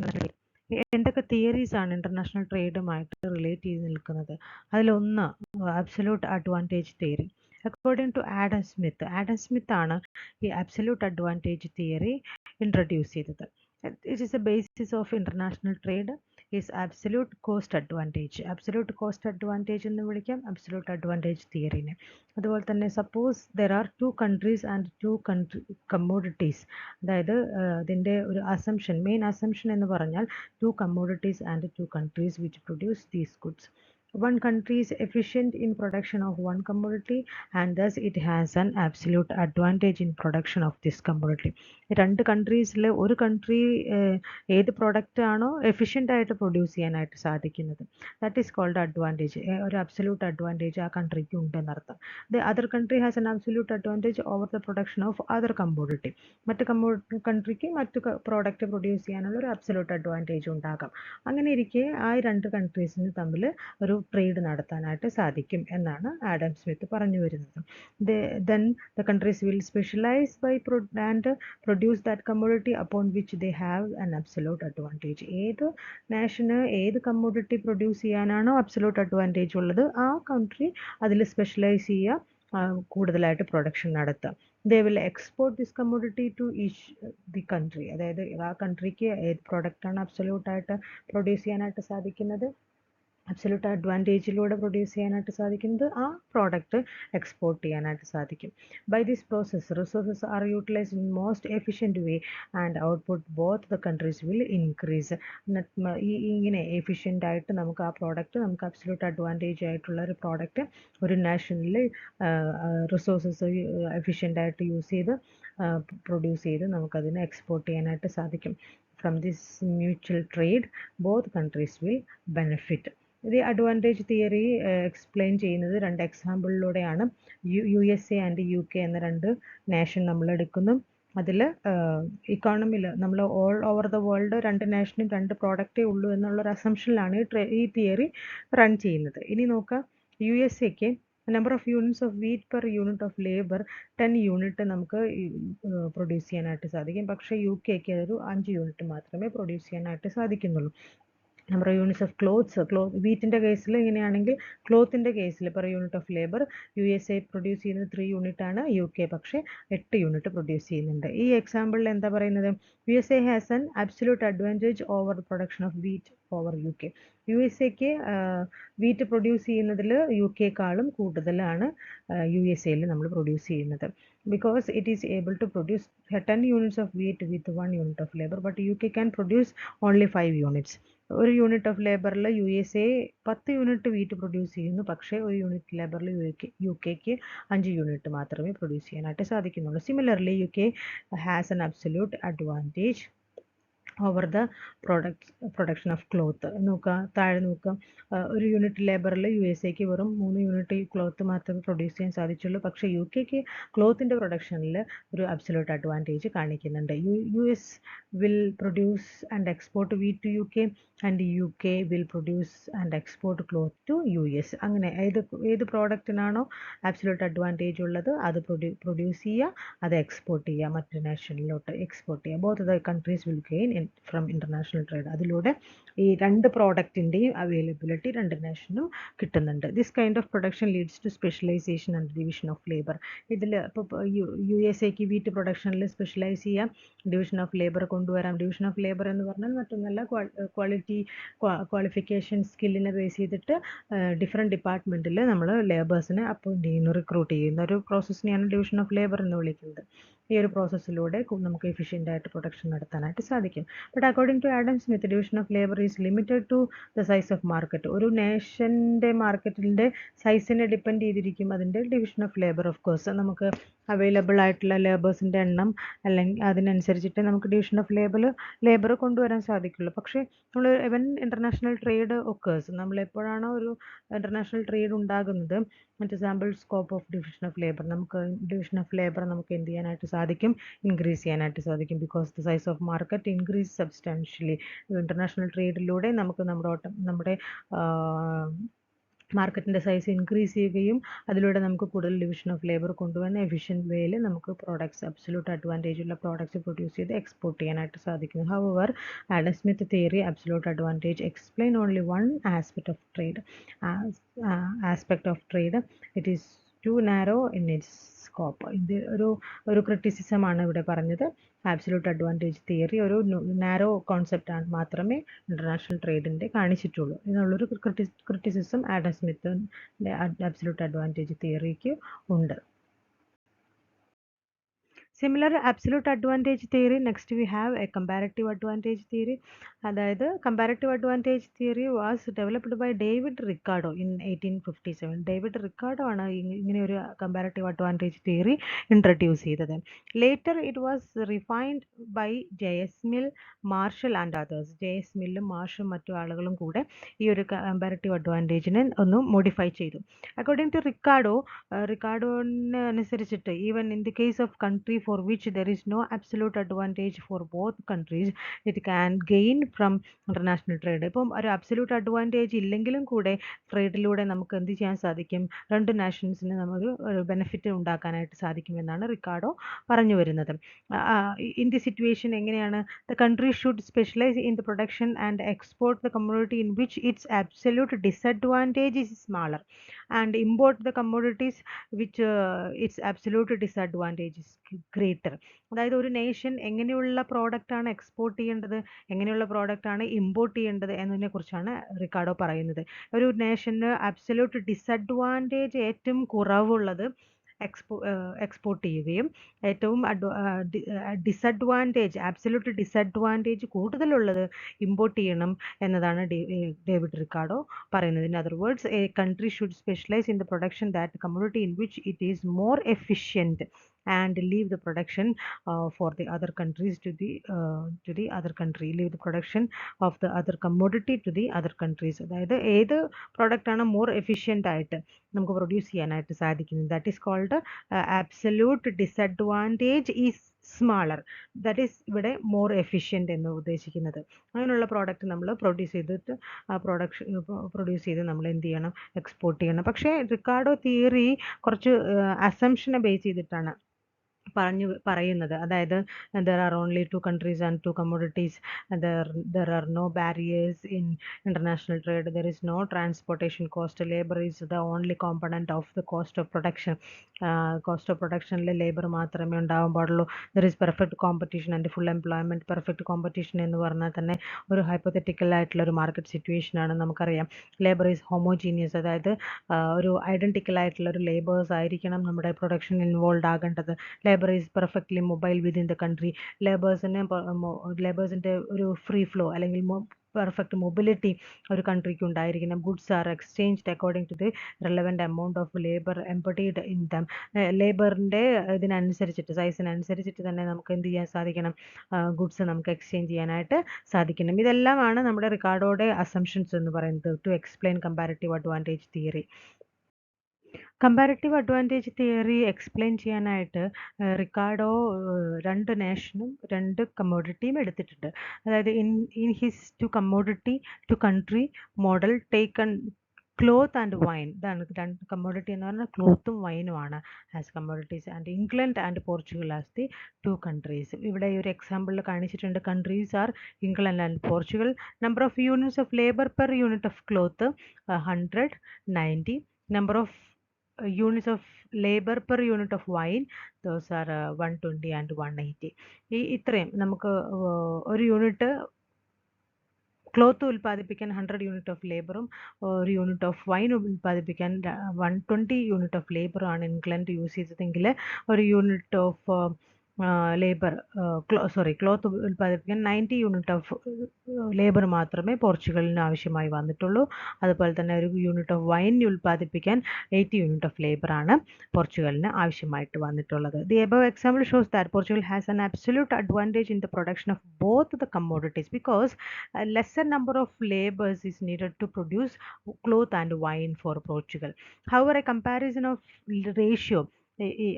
എന്തൊക്കെ തിയറീസ് ആണ് ഇൻ്റർനാഷണൽ ട്രേഡുമായിട്ട് റിലേറ്റ് ചെയ്ത് നിൽക്കുന്നത്? അതിലൊന്ന് absolute advantage theory. According to Adam Smith ആണ് ഈ അബ്സല്യൂട്ട് അഡ്വാൻറ്റേജ് തിയറി ഇൻട്രൊഡ്യൂസ് ചെയ്തത്. It is a basis of international trade is absolute cost advantage എന്ന് വിളിക്കാം അബ്സല്യൂട്ട് അഡ്വാൻറ്റേജ് തിയറിനെ. അതുപോലെ തന്നെ suppose there are 2 countries and 2 commodities. അതായത് അതിൻ്റെ ഒരു മെയിൻ അസംഷൻ എന്ന് പറഞ്ഞാൽ 2 commodities and 2 countries which produce these goods. One country is efficient in production of one commodity and thus it has an absolute advantage in production of this commodity. രണ്ട് കൺട്രീസിൽ ഒരു country ഏത് product ആണോ efficient ആയിട്ട് produce ചെയ്യാനായിട്ട് സാധിക്കുന്നത്, that is called advantage. ഒരു absolute advantage ആ കൺട്രിക്ക് ഉണ്ടെന്നർത്ഥം. The other country has an absolute advantage over the production of other commodity. മറ്റ് കൺട്രിക്ക് മറ്റു പ്രോഡക്റ്റ് പ്രൊഡ്യൂസ് ചെയ്യാനുള്ള ഒരു അബ്സല്യൂട്ട് അഡ്വാൻറ്റേജ് ഉണ്ടാകാം. അങ്ങനെ ഇരിക്കെ ആ രണ്ട് കൺട്രീസിന് തമ്മിൽ ഒരു ട്രേഡ് നടത്താനായിട്ട് സാധിക്കും എന്നാണ് ആഡം സ്മിത്ത് പറഞ്ഞു വരുന്നത്. Then the countries will specialize and produce that commodity upon which they have an absolute advantage. ഏത് നാഷന് ഏത് കമ്മോഡിറ്റി പ്രൊഡ്യൂസ് ചെയ്യാനാണോ അബ്സല്യൂട്ട് അഡ്വാൻറ്റേജ് ഉള്ളത് ആ കൺട്രി അതിൽ സ്പെഷ്യലൈസ് ചെയ്യുക, കൂടുതലായിട്ട് പ്രൊഡക്ഷൻ നടത്തുക. They will export this commodity to each the country. അതായത് ആ കൺട്രിക്ക് ഏത് പ്രോഡക്റ്റാണ് അബ്സല്യൂട്ടായിട്ട് പ്രൊഡ്യൂസ് ചെയ്യാനായിട്ട് സാധിക്കുന്നത് അബ്സല്യൂട്ട് അഡ്വാൻറ്റേജിലൂടെ പ്രൊഡ്യൂസ് ചെയ്യാനായിട്ട് സാധിക്കുന്നത് ആ പ്രോഡക്റ്റ് എക്സ്പോർട്ട് ചെയ്യാനായിട്ട് സാധിക്കും. By this process resources are utilised in most efficient way and output both the countries will increase. ഇങ്ങനെ എഫിഷ്യൻ്റ് ആയിട്ട് നമുക്ക് ആ പ്രോഡക്റ്റ് നമുക്ക് അബ്സല്യൂട്ട് അഡ്വാൻറ്റേജ് ആയിട്ടുള്ള ഒരു പ്രോഡക്റ്റ് ഒരു നാഷണലിൽ റിസോഴ്സസ് എഫിഷ്യൻ്റ് ആയിട്ട് യൂസ് ചെയ്ത് പ്രൊഡ്യൂസ് ചെയ്ത് നമുക്കതിനെ എക്സ്പോർട്ട് ചെയ്യാനായിട്ട് സാധിക്കും. From this mutual trade both countries will benefit. ഇത് അഡ്വാൻറ്റേജ് തിയറി എക്സ്പ്ലെയിൻ ചെയ്യുന്നത് 2 എക്സാമ്പിളിലൂടെയാണ്. USA ആൻഡ് UK എന്ന 2 നാഷൻ നമ്മൾ എടുക്കുന്നു. അതിൽ ഇക്കോണമിയിൽ നമ്മൾ ഓൾ ഓവർ ദ വേൾഡ് 2 നാഷനും 2 പ്രോഡക്റ്റേ ഉള്ളൂ എന്നുള്ളൊരു അസംഷനിലാണ് ഈ തിയറി റൺ ചെയ്യുന്നത്. ഇനി നോക്കാം, USA number of units of wheat per unit of labour 10 unit നമുക്ക് പ്രൊഡ്യൂസ് ചെയ്യാനായിട്ട് സാധിക്കും. പക്ഷേ UK അതൊരു 5 യൂണിറ്റ് മാത്രമേ പ്രൊഡ്യൂസ് ചെയ്യാനായിട്ട് സാധിക്കുന്നുള്ളൂ. നമ്പർ ഓഫ് യൂണിറ്റ്സ് ഓഫ് വീറ്റിൻ്റെ കേസിൽ ഇങ്ങനെയാണെങ്കിൽ ക്ലോത്തിൻ്റെ കേസിൽ per unit of labour USA produce ചെയ്യുന്നത് 3 യൂണിറ്റ് ആണ്, UK പക്ഷേ 8 യൂണിറ്റ് പ്രൊഡ്യൂസ് ചെയ്യുന്നുണ്ട്. ഈ എക്സാമ്പിളിൽ എന്താ പറയുന്നത്? USA has an absolute advantage over production of wheat over UK. USA wheat produce ചെയ്യുന്നതിൽ UK കൂടുതലാണ് USA നമ്മൾ പ്രൊഡ്യൂസ് ചെയ്യുന്നത്. Because it is able to produce 10 units of wheat with 1 unit of labor, but UK can produce only 5 units. ഒരു unit of ലേബറിൽ USA 10 unit wheat produce ചെയ്യുന്നു, പക്ഷേ ഒരു unit ലേബറിൽ UK 5 യൂണിറ്റ് മാത്രമേ പ്രൊഡ്യൂസ് ചെയ്യാനായിട്ട് സാധിക്കുന്നുള്ളൂ. Similarly UK has an absolute advantage over the production of cloth. താഴെ നോക്കാം, ഒരു യൂണിറ്റ് ലേബറിൽ USA വെറും 3 യൂണിറ്റ് ക്ലോത്ത് മാത്രമേ പ്രൊഡ്യൂസ് ചെയ്യാൻ സാധിച്ചുള്ളൂ, പക്ഷേ UK ക്ലോത്തിൻ്റെ പ്രൊഡക്ഷനിൽ ഒരു അബ്സല്യൂട്ട് അഡ്വാൻറ്റേജ് കാണിക്കുന്നുണ്ട്. US will produce and export wheat to UK and UK will produce and export cloth to US. അങ്ങനെ ഏത് പ്രോഡക്റ്റിനാണോ അബ്സല്യൂട്ട് അഡ്വാൻറ്റേജ് ഉള്ളത് അത് പ്രൊഡ്യൂസ് ചെയ്യുക, അത് എക്സ്പോർട്ട് ചെയ്യുക, മറ്റു നാഷനിലോട്ട് എക്സ്പോർട്ട് ചെയ്യുക. Both the countries will gain from international trade. അതിലൂടെ ഈ 2 പ്രോഡക്റ്റിൻ്റെയും അവൈലബിലിറ്റി 2 നാഷനും കിട്ടുന്നുണ്ട്. This kind of production leads to specialisation and division of labour. ഇതിൽ ഇപ്പോൾ USA വീറ്റ് പ്രൊഡക്ഷനിൽ സ്പെഷ്യലൈസ് ചെയ്യാം, ഡിവിഷൻ ഓഫ് ലേബർ കൊണ്ടുവരാം. ഡിവിഷൻ ഓഫ് ലേബർ എന്ന് പറഞ്ഞാൽ മറ്റൊന്നല്ല, ക്വാളിഫിക്കേഷൻ സ്കില്ലിനെ ബേസ് ചെയ്തിട്ട് ഡിഫറെൻറ്റ് ഡിപ്പാർട്ട്മെൻറ്റിൽ നമ്മൾ ലേബേഴ്സിനെ അപ്പോയിൻറ്റ് ചെയ്യുന്നു, റിക്രൂട്ട് ചെയ്യുന്ന ഒരു പ്രോസസ്സിനെയാണ് ഡിവിഷൻ ഓഫ് ലേബർ എന്ന് വിളിക്കുന്നത്. ഈ ഒരു പ്രോസസ്സിലൂടെ നമുക്ക് എഫിഷ്യൻ്റ് ആയിട്ട് പ്രൊഡക്ഷൻ നടത്താനായിട്ട് സാധിക്കും. But according to Adam Smith, division of labour is limited to the size of market. ഒരു നേഷൻ്റെ മാർക്കറ്റിൻ്റെ സൈസിനെ ഡിപ്പെൻഡ് ചെയ്തിരിക്കും അതിൻ്റെ division of labour. Of course നമുക്ക് അവൈലബിൾ ആയിട്ടുള്ള ലേബേഴ്സിൻ്റെ എണ്ണം അല്ലെങ്കിൽ അതിനനുസരിച്ചിട്ട് നമുക്ക് ഡിവിഷൻ ഓഫ് ലേബർ കൊണ്ടുവരാൻ സാധിക്കുള്ളൂ. പക്ഷേ നമ്മൾ ഇൻ്റർനാഷണൽ ട്രേഡ് ഒക്കേഴ്സ്, നമ്മൾ എപ്പോഴാണോ ഒരു ഇൻ്റർനാഷണൽ ട്രേഡ് ഉണ്ടാകുന്നത്, example scope of division of labour, നമുക്ക് ഡിവിഷൻ ഓഫ് ലേബർ നമുക്ക് എന്ത് ചെയ്യാനായിട്ട് സാധിക്കും? ഇൻക്രീസ് ചെയ്യാനായിട്ട് സാധിക്കും. Because the size of market increase substantially. International ട്രേഡിലൂടെ നമുക്ക് നമ്മുടെ മാർക്കറ്റിൻ്റെ സൈസ് ഇൻക്രീസ് ചെയ്യുകയും അതിലൂടെ നമുക്ക് കൂടുതൽ ഡിവിഷൻ ഓഫ് ലേബർ കൊണ്ടുവന്ന് എഫിഷ്യൻറ്റ് വേയിൽ നമുക്ക് പ്രോഡക്ട്സ് അബ്സല്യൂട്ട് അഡ്വാൻറ്റേജ് ഉള്ള പ്രോഡക്ട്സ് പ്രൊഡ്യൂസ് ചെയ്ത് എക്സ്പോർട്ട് ചെയ്യാനായിട്ട് സാധിക്കുന്നു. However Adam Smith theory absolute advantage explain only one aspect of trade. It is too narrow in its scope. ഇത് ഒരു ക്രിറ്റിസിസമാണ് ഇവിടെ പറഞ്ഞത്. ആബ്സല്യൂട്ട് അഡ്വാൻറ്റേജ് തിയറി ഒരു നാരോ കോൺസെപ്റ്റാണ് മാത്രമേ ഇൻ്റർനാഷണൽ ട്രേഡിൻ്റെ കാണിച്ചിട്ടുള്ളൂ എന്നുള്ളൊരു ക്രിറ്റിസിസം ആഡം സ്മിത്തിൻ്റെ ആബ്സല്യൂട്ട് അഡ്വാൻറ്റേജ് തിയറിക്ക് ഉണ്ട്. Similar absolute advantage theory, next we have a comparative advantage theory. അതായത് comparative advantage theory was developed by David Ricardo in 1857. David Ricardo ആണ് ഇങ്ങനെ ഒരു comparative advantage theory ഇൻട്രൊഡ്യൂസ് ചെയ്തത്. Later it was refined by JS Mill, Marshall and others. JS മില്ലും മാർഷും മറ്റു ആളുകളും കൂടെ ഈ ഒരു comparative advantageനെ ഒന്ന് മോഡിഫൈ ചെയ്തു. അക്കോർഡിംഗ് ടു റിക്കാർഡോന് അനുസരിച്ചിട്ട്, even in the case of country for which there is no absolute advantage for both countries, it can gain from international trade. ഇപ്പം ഒരു അബ്സല്യൂട്ട് അഡ്വാൻറ്റേജ് ഇല്ലെങ്കിലും കൂടെ ട്രേഡിലൂടെ നമുക്ക് എന്ത് ചെയ്യാൻ സാധിക്കും? 2 നാഷൻസിന് നമുക്ക് ഒരു ബെനിഫിറ്റ് ഉണ്ടാക്കാനായിട്ട് സാധിക്കുമെന്നാണ് റിക്കാർഡോ പറഞ്ഞു വരുന്നത്. ഇൻ ദി സിറ്റുവേഷൻ എങ്ങനെയാണ്? The country should specialise in the production and export the community in which it's absolute disadvantage is smaller. and import the commodities which its absolute disadvantage is greater. അതായത് ഒരു nation എങ്ങനെയുള്ള product ആണ് export ചെയ്യേണ്ടത്, എങ്ങനെയുള്ള product ആണ് import ചെയ്യേണ്ടത് എന്നതിനെ കുറിച്ചാണ് റിക്കാർഡോ പറയുന്നത്. ഒരു നേഷന് അബ്സല്യൂട്ട് ഡിസഡ്വാൻറ്റേജ് ഏറ്റവും കുറവുള്ളത് എക്സ്പോർട്ട് ചെയ്യുകയും ഏറ്റവും ഡിസഡ്വാൻറ്റേജ് ആബ്സല്യൂട്ട് ഡിസഡ്വാൻറ്റേജ് കൂടുതലുള്ളത് ഇമ്പോർട്ട് ചെയ്യണം എന്നതാണ് ഡേവിഡ് റിക്കാർഡോ പറയുന്നത്. In other words, A country should specialise in the production that community in which it is more efficient and leave the production for the other countries to the other country, leave the production of the other commodity to the other countries. അതായത് ഏത് product ആണ് more efficient ആയിട്ട് നമുക്ക് produce ചെയ്യാനായിട്ട് സാധിക്കുന്നത്, that is called absolute disadvantage is smaller, that is ഇവിടെ more efficient എന്ന് ഉദ്ദേശിക്കുന്നത്. അങ്ങനെയുള്ള പ്രോഡക്റ്റ് നമ്മൾ പ്രൊഡ്യൂസ് ചെയ്ത് നമ്മൾ എന്ത് ചെയ്യണം, എക്സ്പോർട്ട് ചെയ്യണം. പക്ഷേ റിക്കാർഡോ തിയറി കുറച്ച് അസംഷനെ ബേസ് ചെയ്തിട്ടാണ് പറയുന്നത്. അതായത് there are only 2 countries and 2 commodities, there are no barriers in international trade, there is no transportation cost, labor is the only component of the cost of production. Cost of production ൽ labour മാത്രമേ ഉണ്ടാവാൻ പാടുള്ളൂ. there is perfect competition and full employment. perfect competition എന്ന് പറഞ്ഞാൽ തന്നെ ഒരു hypothetical ആയിട്ടുള്ള ഒരു മാർക്കറ്റ് സിറ്റുവേഷൻ ആണ്. നമുക്കറിയാം ലേബർ ഈസ് ഹോമോജീനിയസ്, അതായത് ഒരു ഐഡൻറ്റിക്കൽ ആയിട്ടുള്ള ഒരു ലേബേഴ്സ് ആയിരിക്കണം നമ്മുടെ പ്രൊഡക്ഷൻ ഇൻവോൾവ് ആകേണ്ടത്. Labour is perfectly mobile within the country. ലേബേഴ്സിൻ്റെ ഒരു ഫ്രീ ഫ്ലോ അല്ലെങ്കിൽ പെർഫെക്റ്റ് മൊബിലിറ്റി ഒരു കൺട്രിക്ക് ഉണ്ടായിരിക്കണം. Goods are exchanged according to the relevant amount of labour embodied in them. ലേബറിൻ്റെ ഇതിനനുസരിച്ചിട്ട് സൈസിനനുസരിച്ചിട്ട് തന്നെ നമുക്ക് എന്ത് ചെയ്യാൻ സാധിക്കണം, ഗുഡ്സ് നമുക്ക് എക്സ്ചേഞ്ച് ചെയ്യാനായിട്ട് സാധിക്കണം. ഇതെല്ലാമാണ് നമ്മുടെ റിക്കാർഡോയുടെ അസംഷൻസ് എന്ന് പറയുന്നത് to explain comparative advantage theory. Comparative advantage theory explain ചെയ്യാനായിട്ട് റിക്കാർഡോ 2 നേഷനും 2 കമ്മോഡിറ്റിയും എടുത്തിട്ടുണ്ട്. അതായത് in his two country model taken cloth and wine. ഇതാണ് 2 കമ്മോഡിറ്റി എന്ന് പറഞ്ഞാൽ ക്ലോത്തും വൈനുമാണ് as commodities, and England and Portugal as the 2 countries. ഇവിടെ ഈ ഒരു എക്സാമ്പിളിൽ കാണിച്ചിട്ടുണ്ട്. Countries are England and Portugal. Number of units of labour per unit of cloth 100, 90. Number of units of labor per unit of wine, those are 120 and 180. ഇത്രയും നമുക്ക് ഒരു unit cloth ഉൽപ്പാദിപ്പിക്കാൻ 100 unit of ലേബറും ഒരു യൂണിറ്റ് ഓഫ് വൈൻ ഉൽപ്പാദിപ്പിക്കാൻ 120 unit of ലേബറുമാണ് England use ചെയ്തതെങ്കിൽ ഒരു unit of cloth ഉൽപ്പാദിപ്പിക്കാൻ 90 unit of labour മാത്രമേ പോർച്ചുഗലിന് ആവശ്യമായി വന്നിട്ടുള്ളൂ. അതുപോലെ തന്നെ ഒരു യൂണിറ്റ് ഓഫ് വൈൻ ഉൽപ്പാദിപ്പിക്കാൻ 80 യൂണിറ്റ് ഓഫ് ലേബറാണ് പോർച്ചുഗലിന് ആവശ്യമായിട്ട് വന്നിട്ടുള്ളത്. The above example shows that Portugal has an absolute advantage in the production of both the commodities because lesser number of laborers is needed to produce cloth and wine for Portugal. However, a comparison of ratio,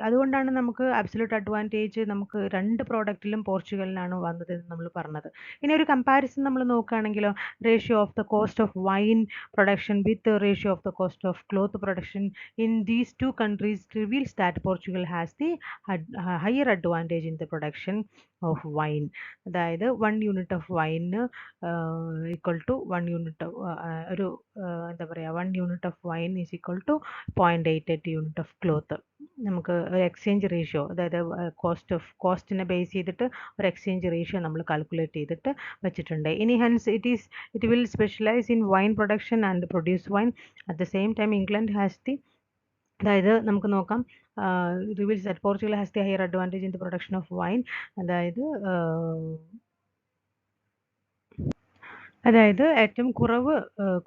അതുകൊണ്ടാണ് നമുക്ക് absolute advantage നമുക്ക് 2 പ്രോഡക്റ്റിലും പോർച്ചുഗലിനാണ് വന്നത് എന്ന് നമ്മൾ പറഞ്ഞത്. ഇനി ഒരു comparison നമ്മൾ നോക്കുകയാണെങ്കിലോ, ratio of the cost of wine production with ratio of the cost of cloth production in these 2 countries reveals that Portugal has the higher advantage in the production of wine. അതായത് 1 unit of വൈന് equal to 1 unit ഒരു എന്താ പറയുക 1 unit of wine is equal to 0.88 unit of cloth. നമുക്ക് ഒരു exchange ratio, അതായത് കോസ്റ്റിനെ base ചെയ്തിട്ട് ഒരു എക്സ്ചേഞ്ച് റേഷ്യോ നമ്മൾ കാൽക്കുലേറ്റ് ചെയ്തിട്ട് വെച്ചിട്ടുണ്ട്. ഇനി hence it will specialise in wine production and produce wine. At the same time England has the, അതായത് നമുക്ക് നോക്കാം, reveals that Portugal has the higher advantage in the production of wine. അതായത് ഏറ്റവും കുറവ്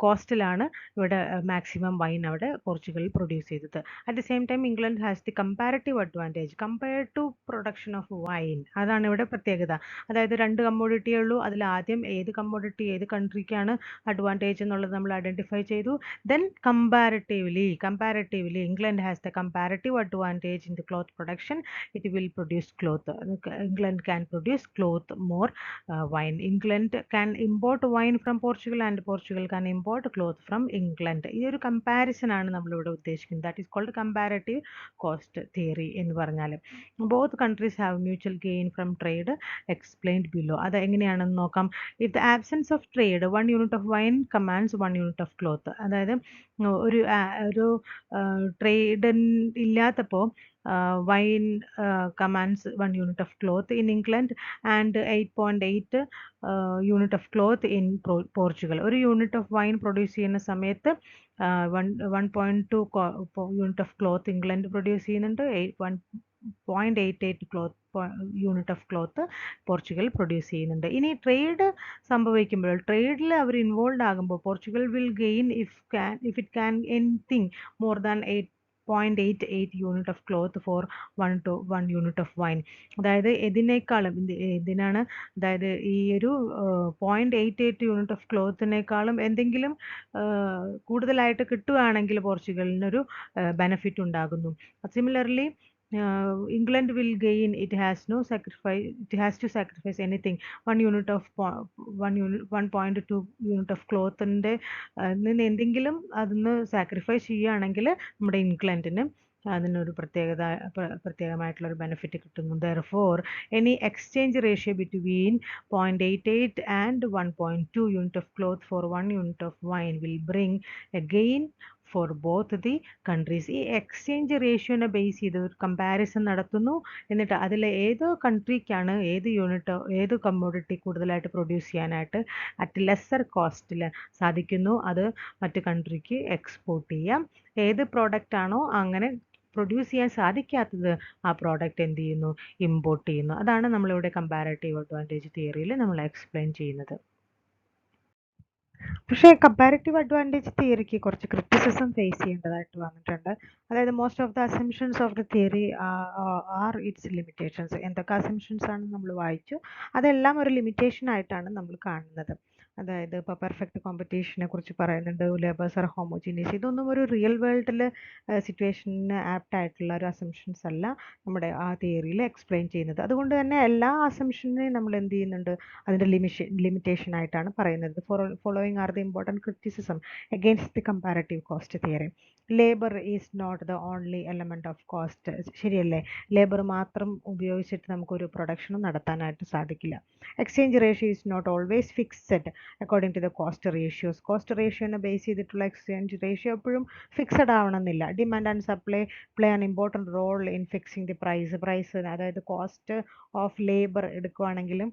കോസ്റ്റിലാണ് ഇവിടെ മാക്സിമം വൈൻ അവിടെ പോർച്ചുഗലിൽ പ്രൊഡ്യൂസ് ചെയ്തത്. At the same time England has the comparative advantage compared to production of wine. അതാണ് ഇവിടെ പ്രത്യേകത. അതായത് 2 കമ്മോഡിറ്റിയേ ഉള്ളൂ. അതിൽ ആദ്യം ഏത് കമ്മോഡിറ്റി ഏത് കൺട്രിക്കാണ് അഡ്വാൻറ്റേജ് എന്നുള്ളത് നമ്മൾ ഐഡൻറ്റിഫൈ ചെയ്തു. Then comparatively England has the comparative advantage in the cloth production. It will produce cloth. England can produce cloth more wine. England can import wine wine from Portugal and Portugal can import cloth from England. ഈ ഒരു comparison ആണ് നമ്മളിവിടെ ഉദ്ദേശിക്കുന്നത്. That is called comparative cost theory എന്ന് പറഞ്ഞാൽ both countries have mutual gain from trade explained below. അത് എങ്ങനെയാണെന്ന് നോക്കാം. If the absence of trade 1 unit of wine commands 1 unit of cloth. അതായത് ഒരു ട്രേഡ് ഇല്ലാത്തപ്പോൾ wine commands 1 unit of cloth in England and 8.8 unit of cloth in Portugal. ഒരു unit of wine produce ചെയ്യുന്ന സമയത്ത് 1.2 unit of cloth England produce ചെയ്യുന്നുണ്ട്, 1.88 unit of cloth Portugal produce ചെയ്യുന്നുണ്ട്. ഇനി trade സംഭവിക്കുമ്പോൾ ട്രേഡിൽ അവർ ഇൻവോൾവ് ആകുമ്പോൾ Portugal will gain if it can anything more than 0.88 unit of cloth for 1 unit of wine. അതായത് ഇതിനേക്കാളും ഇതിനാണ്, അതായത് ഈ ഒരു 0.88 യൂണിറ്റ് ഓഫ് ക്ലോത്തിനേക്കാളും എന്തെങ്കിലും കൂടുതലായിട്ട് കിട്ടുകയാണെങ്കിൽ പോർച്ചുഗലിനൊരു ബെനഫിറ്റ് ഉണ്ടാകുന്നു. Similarly England will gain, it has to sacrifice anything 1.2 unit of ക്ലോത്തിൻ്റെ നിന്ന് എന്തെങ്കിലും അതിന് സാക്രിഫൈസ് ചെയ്യുകയാണെങ്കിൽ നമ്മുടെ ഇംഗ്ലണ്ടിന് അതിനൊരു പ്രത്യേകമായിട്ടുള്ളൊരു ബെനിഫിറ്റ് കിട്ടുന്നു. Therefore, any exchange ratio between 0.88 and 1.2 unit of cloth for 1 unit of wine will bring a gain for both the countries. ഈ എക്സ്ചേഞ്ച് റേഷ്യോനെ ബേസ് ചെയ്ത് ഒരു കമ്പാരിസൺ നടത്തുന്നു. എന്നിട്ട് അതിൽ ഏത് കൺട്രിക്കാണ് ഏത് കമ്മോഡിറ്റി കൂടുതലായിട്ട് പ്രൊഡ്യൂസ് ചെയ്യാനായിട്ട് അറ്റ് ലെസ്സർ കോസ്റ്റിൽ സാധിക്കുന്നു, അത് മറ്റ് കൺട്രിക്ക് എക്സ്പോർട്ട് ചെയ്യാം. ഏത് പ്രോഡക്റ്റ് ആണോ അങ്ങനെ പ്രൊഡ്യൂസ് ചെയ്യാൻ സാധിക്കാത്തത് ആ പ്രോഡക്റ്റ് എന്ത് ചെയ്യുന്നു, ഇമ്പോർട്ട് ചെയ്യുന്നു. അതാണ് നമ്മളിവിടെ കമ്പാരറ്റീവ് അഡ്വാൻറ്റേജ് തിയറിയിൽ നമ്മൾ എക്സ്പ്ലെയിൻ ചെയ്യുന്നത്. പക്ഷേ കമ്പാരറ്റീവ് അഡ്വാൻറ്റേജ് തിയറിക്ക് കുറച്ച് ക്രിറ്റിസിസം ഫേസ് ചെയ്യേണ്ടതായിട്ട് വന്നിട്ടുണ്ട്. അതായത് most of the assumptions of the theory are its limitations. എന്തൊക്കെ അസംഷൻസ് ആണ് നമ്മൾ വായിച്ചു, അതെല്ലാം ഒരു ലിമിറ്റേഷൻ ആയിട്ടാണ് നമ്മൾ കാണുന്നത്. അതായത് ഇപ്പോൾ പെർഫെക്റ്റ് കോമ്പറ്റീഷനെ കുറിച്ച് പറയുന്നുണ്ട്, ലേബേഴ്സ് ആർ ഹോമോജീനിയസ്. ഇതൊന്നും ഒരു റിയൽ വേൾഡിൽ സിറ്റുവേഷന് ആപ്റ്റ് ആയിട്ടുള്ള ഒരു അസംഷൻസ് അല്ല നമ്മുടെ ആ തിയറിയിൽ എക്സ്പ്ലെയിൻ ചെയ്യുന്നത്. അതുകൊണ്ട് തന്നെ എല്ലാ അസംഷനെയും നമ്മൾ എന്ത് ചെയ്യുന്നുണ്ട്, അതിൻ്റെ ലിമിറ്റേഷൻ ആയിട്ടാണ് പറയുന്നത്. Following are the important criticism against the comparative cost theory. Labour is not the only element of cost. ശരിയല്ലേ? ലേബർ മാത്രം ഉപയോഗിച്ചിട്ട് നമുക്കൊരു പ്രൊഡക്ഷനും നടത്താനായിട്ട് സാധിക്കില്ല. Exchange ratio is not always fixed according to the cost ratios. Cost റേഷ്യോനെ ബേസ് ചെയ്തിട്ടുള്ള എക്സ്ചേഞ്ച് റേഷ്യോ എപ്പോഴും ഫിക്സഡ് ആവണമെന്നില്ല. Demand and supply play an important role in fixing the price. അതായത് കോസ്റ്റ് ഓഫ് ലേബർ എടുക്കുകയാണെങ്കിലും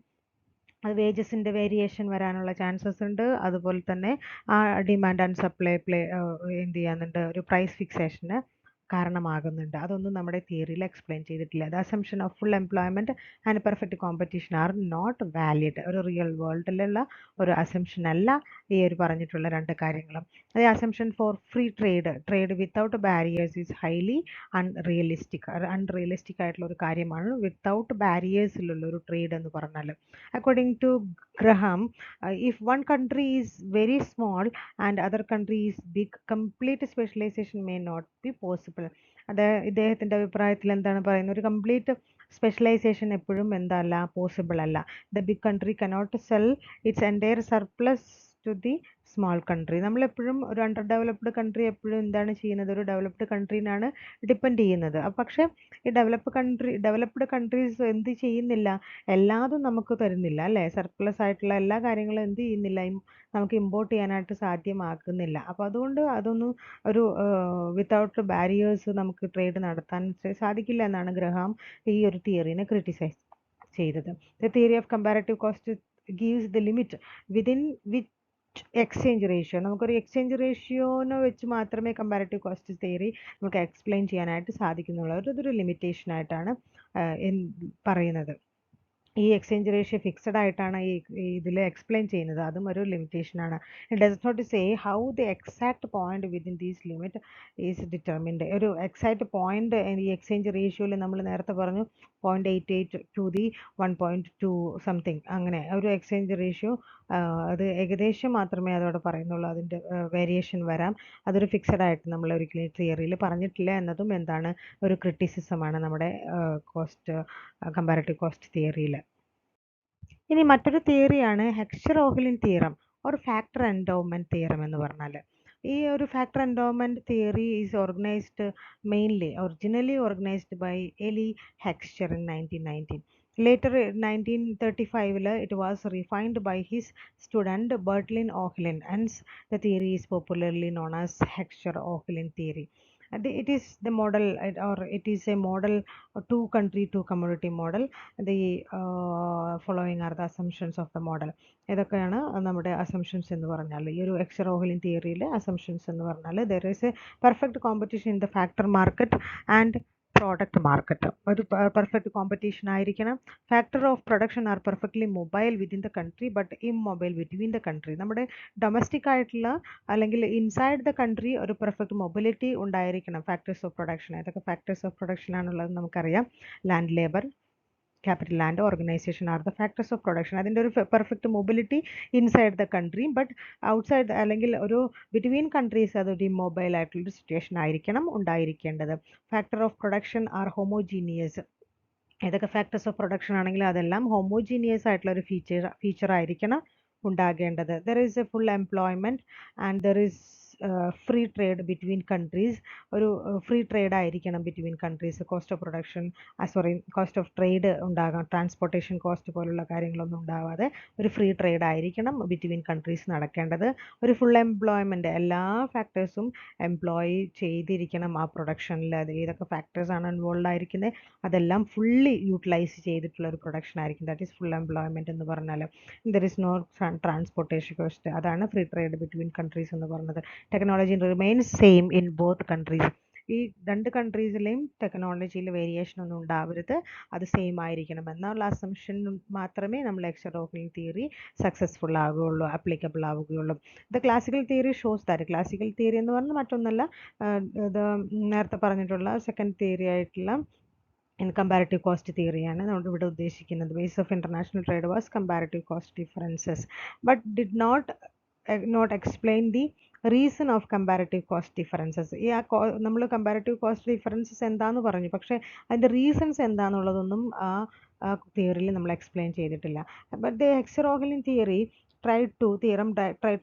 അത് വേജസിൻ്റെ വേരിയേഷൻ വരാനുള്ള chances ഉണ്ട്. അതുപോലെ തന്നെ ആ ഡിമാൻഡ് ആൻഡ് സപ്ലൈ എന്ത് ചെയ്യാന്നുണ്ട്, ഒരു പ്രൈസ് ഫിക്സേഷന് കാരണമാകുന്നുണ്ട്. അതൊന്നും നമ്മുടെ തിയറിയിൽ എക്സ്പ്ലെയിൻ ചെയ്തിട്ടില്ല. The assumption of full employment and perfect competition are not valid. ഒരു റിയൽ വേൾഡിലുള്ള ഒരു അസംഷൻ അല്ല ഈ ഒരു പറഞ്ഞിട്ടുള്ള രണ്ട് കാര്യങ്ങളും. അത് assumption for free trade without barriers is highly unrealistic ആയിട്ടുള്ള ഒരു കാര്യമാണ് വിത്തൗട്ട് ബാരിയേഴ്സിലുള്ള ഒരു ട്രേഡ് എന്ന് പറഞ്ഞാൽ. According to Graham, if one country is very small and other country is big, complete specialisation may not be possible. ഇദ്ദേഹത്തിൻ്റെ അഭിപ്രായത്തിൽ എന്താണ് പറയുന്നത്, ഒരു കംപ്ലീറ്റ് സ്പെഷ്യലൈസേഷൻ എപ്പോഴും എന്തല്ല, പോസിബിൾ അല്ല. The big country cannot sell its entire surplus to the small country. നമ്മളെപ്പോഴും ഒരു അണ്ടർ ഡെവലപ്ഡ് കൺട്രി എപ്പോഴും എന്താണ് ചെയ്യുന്നത്, ഒരു ഡെവലപ്ഡ് കൺട്രീനാണ് ഡിപ്പെൻഡ് ചെയ്യുന്നത്. പക്ഷേ ഈ ഡെവലപ്ഡ് കൺട്രീസ് എന്ത് ചെയ്യുന്നില്ല, എല്ലാതും നമുക്ക് തരുന്നില്ല അല്ലേ. സർപ്ലസ് ആയിട്ടുള്ള എല്ലാ കാര്യങ്ങളും എന്ത് ചെയ്യുന്നില്ല, നമുക്ക് ഇമ്പോർട്ട് ചെയ്യാനായിട്ട് സാധ്യമാക്കുന്നില്ല. അപ്പോൾ അതുകൊണ്ട് അതൊന്നും ഒരു വിത്തൗട്ട് ബാരിയേഴ്സ് നമുക്ക് ട്രേഡ് നടത്താൻ സാധിക്കില്ല എന്നാണ് ഗ്രഹാം ഈ ഒരു തിയറിനെ ക്രിട്ടിസൈസ് ചെയ്തത്. The theory of comparative cost gives the limit within which exchange ratio, നമുക്കൊരു എക്സ്ചേഞ്ച് റേഷ്യോനെ വെച്ച് മാത്രമേ കമ്പാരറ്റീവ് കോസ്റ്റ് തിയറി നമുക്ക് എക്സ്പ്ലെയിൻ ചെയ്യാനായിട്ട് സാധിക്കുന്നുള്ളൂ. അതൊരു ലിമിറ്റേഷൻ ആയിട്ടാണ് പറയുന്നത്. ഈ എക്സ്ചേഞ്ച് റേഷ്യോ ഫിക്സഡ് ആയിട്ടാണ് ഇതിൽ എക്സ്പ്ലെയിൻ ചെയ്യുന്നത്, അതും ഒരു ലിമിറ്റേഷൻ ആണ്. It does not say how the exact point within these limit is determined. ഒരു എക്സാക്ട് പോയിന്റ് ഈ എക്സ്ചേഞ്ച് റേഷ്യോയിൽ നമ്മൾ നേരത്തെ പറഞ്ഞു 0.88 ടു ദി 1.2 സംതിങ്, അങ്ങനെ ഒരു എക്സ്ചേഞ്ച് റേഷ്യോ അത് ഏകദേശം മാത്രമേ അതോടെ പറയുന്നുള്ളൂ. അതിൻ്റെ വേരിയേഷൻ വരാം. അതൊരു ഫിക്സഡ് ആയിട്ട് നമ്മൾ ഒരിക്കലും തിയറിയിൽ പറഞ്ഞിട്ടില്ല എന്നതും എന്താണ്, ഒരു ക്രിറ്റിസിസമാണ് നമ്മുടെ കമ്പാരറ്റീവ് കോസ്റ്റ് തിയറിയിൽ. ഇനി മറ്റൊരു തിയറിയാണ് ഹെക്സ്ചർ-ഓഹ്ലിൻ theorem or factor endowment theorem എന്ന് പറഞ്ഞാൽ. ഈ ഒരു factor endowment theory is originally organized by Eli Heckscher in 1919. Later, in 1935, it was refined by his student Bertlin Ohlin. Hence, the theory is popularly known as Heckscher-Ohlin theory. And it is the model, or it is a model, two country, two commodity model. The following are the assumptions of the model. ഇതൊക്കെയാണ് നമ്മുടെ assumptions എന്ന് പറഞ്ഞാൽ. ഈ ഒരു Heckscher-Ohlin തിയറിയിലെ assumptions എന്ന് പറഞ്ഞാൽ there is a perfect competition in the factor market and product market. ഒരു perfect competition ആയിരിക്കണം. Factor of production are perfectly mobile within the country but immobile between the country. നമ്മുടെ domestic ആയിട്ടുള്ള അല്ലെങ്കിൽ inside the country ഒരു perfect mobility ഉണ്ടായിരിക്കണം. Factors of production, ഏതൊക്കെ factors of production ആണുള്ളത് നമുക്കറിയാം. Land, labour, capital and organization are the factors of production. അതിൻ്റെ ഒരു perfect mobility inside the country, but outside അല്ലെങ്കിൽ ഒരു ബിറ്റ്വീൻ കൺട്രീസ് അതൊരു ഇമ്മൊബൈൽ ആയിട്ടുള്ളൊരു സിറ്റുവേഷൻ ആയിരിക്കണം ഉണ്ടായിരിക്കേണ്ടത്. Factor of production R homogeneous. ഏതൊക്കെ ഫാക്ടേഴ്സ് ഓഫ് പ്രൊഡക്ഷൻ ആണെങ്കിലും അതെല്ലാം ഹോമോജീനിയസ് ആയിട്ടുള്ള ഒരു ഫീച്ചർ ആയിരിക്കണം ഉണ്ടാകേണ്ടത്. There is A full employment and there is free trade between countries. ഒരു ഫ്രീ ട്രേഡ് ആയിരിക്കണം between countries. Cost of production cost of trade ഉണ്ടാകാം. ട്രാൻസ്പോർട്ടേഷൻ കോസ്റ്റ് പോലുള്ള കാര്യങ്ങളൊന്നും ഉണ്ടാവാതെ ഒരു ഫ്രീ ട്രേഡ് ആയിരിക്കണം ബിറ്റ്വീൻ കൺട്രീസ് നടക്കേണ്ടത്. ഒരു ഫുൾ എംപ്ലോയ്മെൻറ്റ്, എല്ലാ ഫാക്ടേഴ്സും എംപ്ലോയ് ചെയ്തിരിക്കണം ആ പ്രൊഡക്ഷനിൽ. അത് ഏതൊക്കെ ഫാക്ടേഴ്സാണ് ഇൻവോൾവ് ആയിരിക്കുന്നത് അതെല്ലാം ഫുള്ളി യൂട്ടിലൈസ് ചെയ്തിട്ടുള്ള ഒരു പ്രൊഡക്ഷൻ ആയിരിക്കും. ദാറ്റ് ഈസ് ഫുൾ എംപ്ലോയ്മെൻറ്റ് എന്ന് പറഞ്ഞാൽ. There is no transportation cost. അതാണ് ഫ്രീ ട്രേഡ് ബിറ്റ്വീൻ കൺട്രീസ് എന്ന് പറഞ്ഞത്. Technology remains same in both countries. ഈ രണ്ട് കൺട്രീസിലെയും ടെക്നോളജിയിൽ വേരിയേഷൻ ഒന്നും ഉണ്ടാവരുത്, അത് സെയിം ആയിരിക്കണം എന്നുള്ള അസംഷൻ മാത്രമേ നമ്മൾ Heckscher-Ohlin തിയറി സക്സസ്ഫുൾ ആകുകയുള്ളൂ, ആപ്ലിക്കബിൾ ആവുകയുള്ളൂ. The classical theory shows that. Classical theory എന്ന് പറഞ്ഞാൽ മറ്റൊന്നല്ല, ഇത് നേരത്തെ പറഞ്ഞിട്ടുള്ള സെക്കൻഡ് തിയറി ആയിട്ടുള്ള കമ്പാരിറ്റീവ് കോസ്റ്റ് തിയറിയാണ് നമ്മൾ ഇവിടെ ഉദ്ദേശിക്കുന്നത്. Base of international trade was comparative cost differences but did not explain the reason of comparative cost differences. ഈ നമ്മൾ കമ്പാരിറ്റീവ് കോസ്റ്റ് ഡിഫറൻസസ് എന്താണെന്ന് പറഞ്ഞു, പക്ഷേ അതിൻ്റെ റീസൺസ് എന്താണെന്നുള്ളതൊന്നും ആ തിയറിയിൽ നമ്മൾ എക്സ്പ്ലെയിൻ ചെയ്തിട്ടില്ല. But the Heckscher-Ohlin theory try to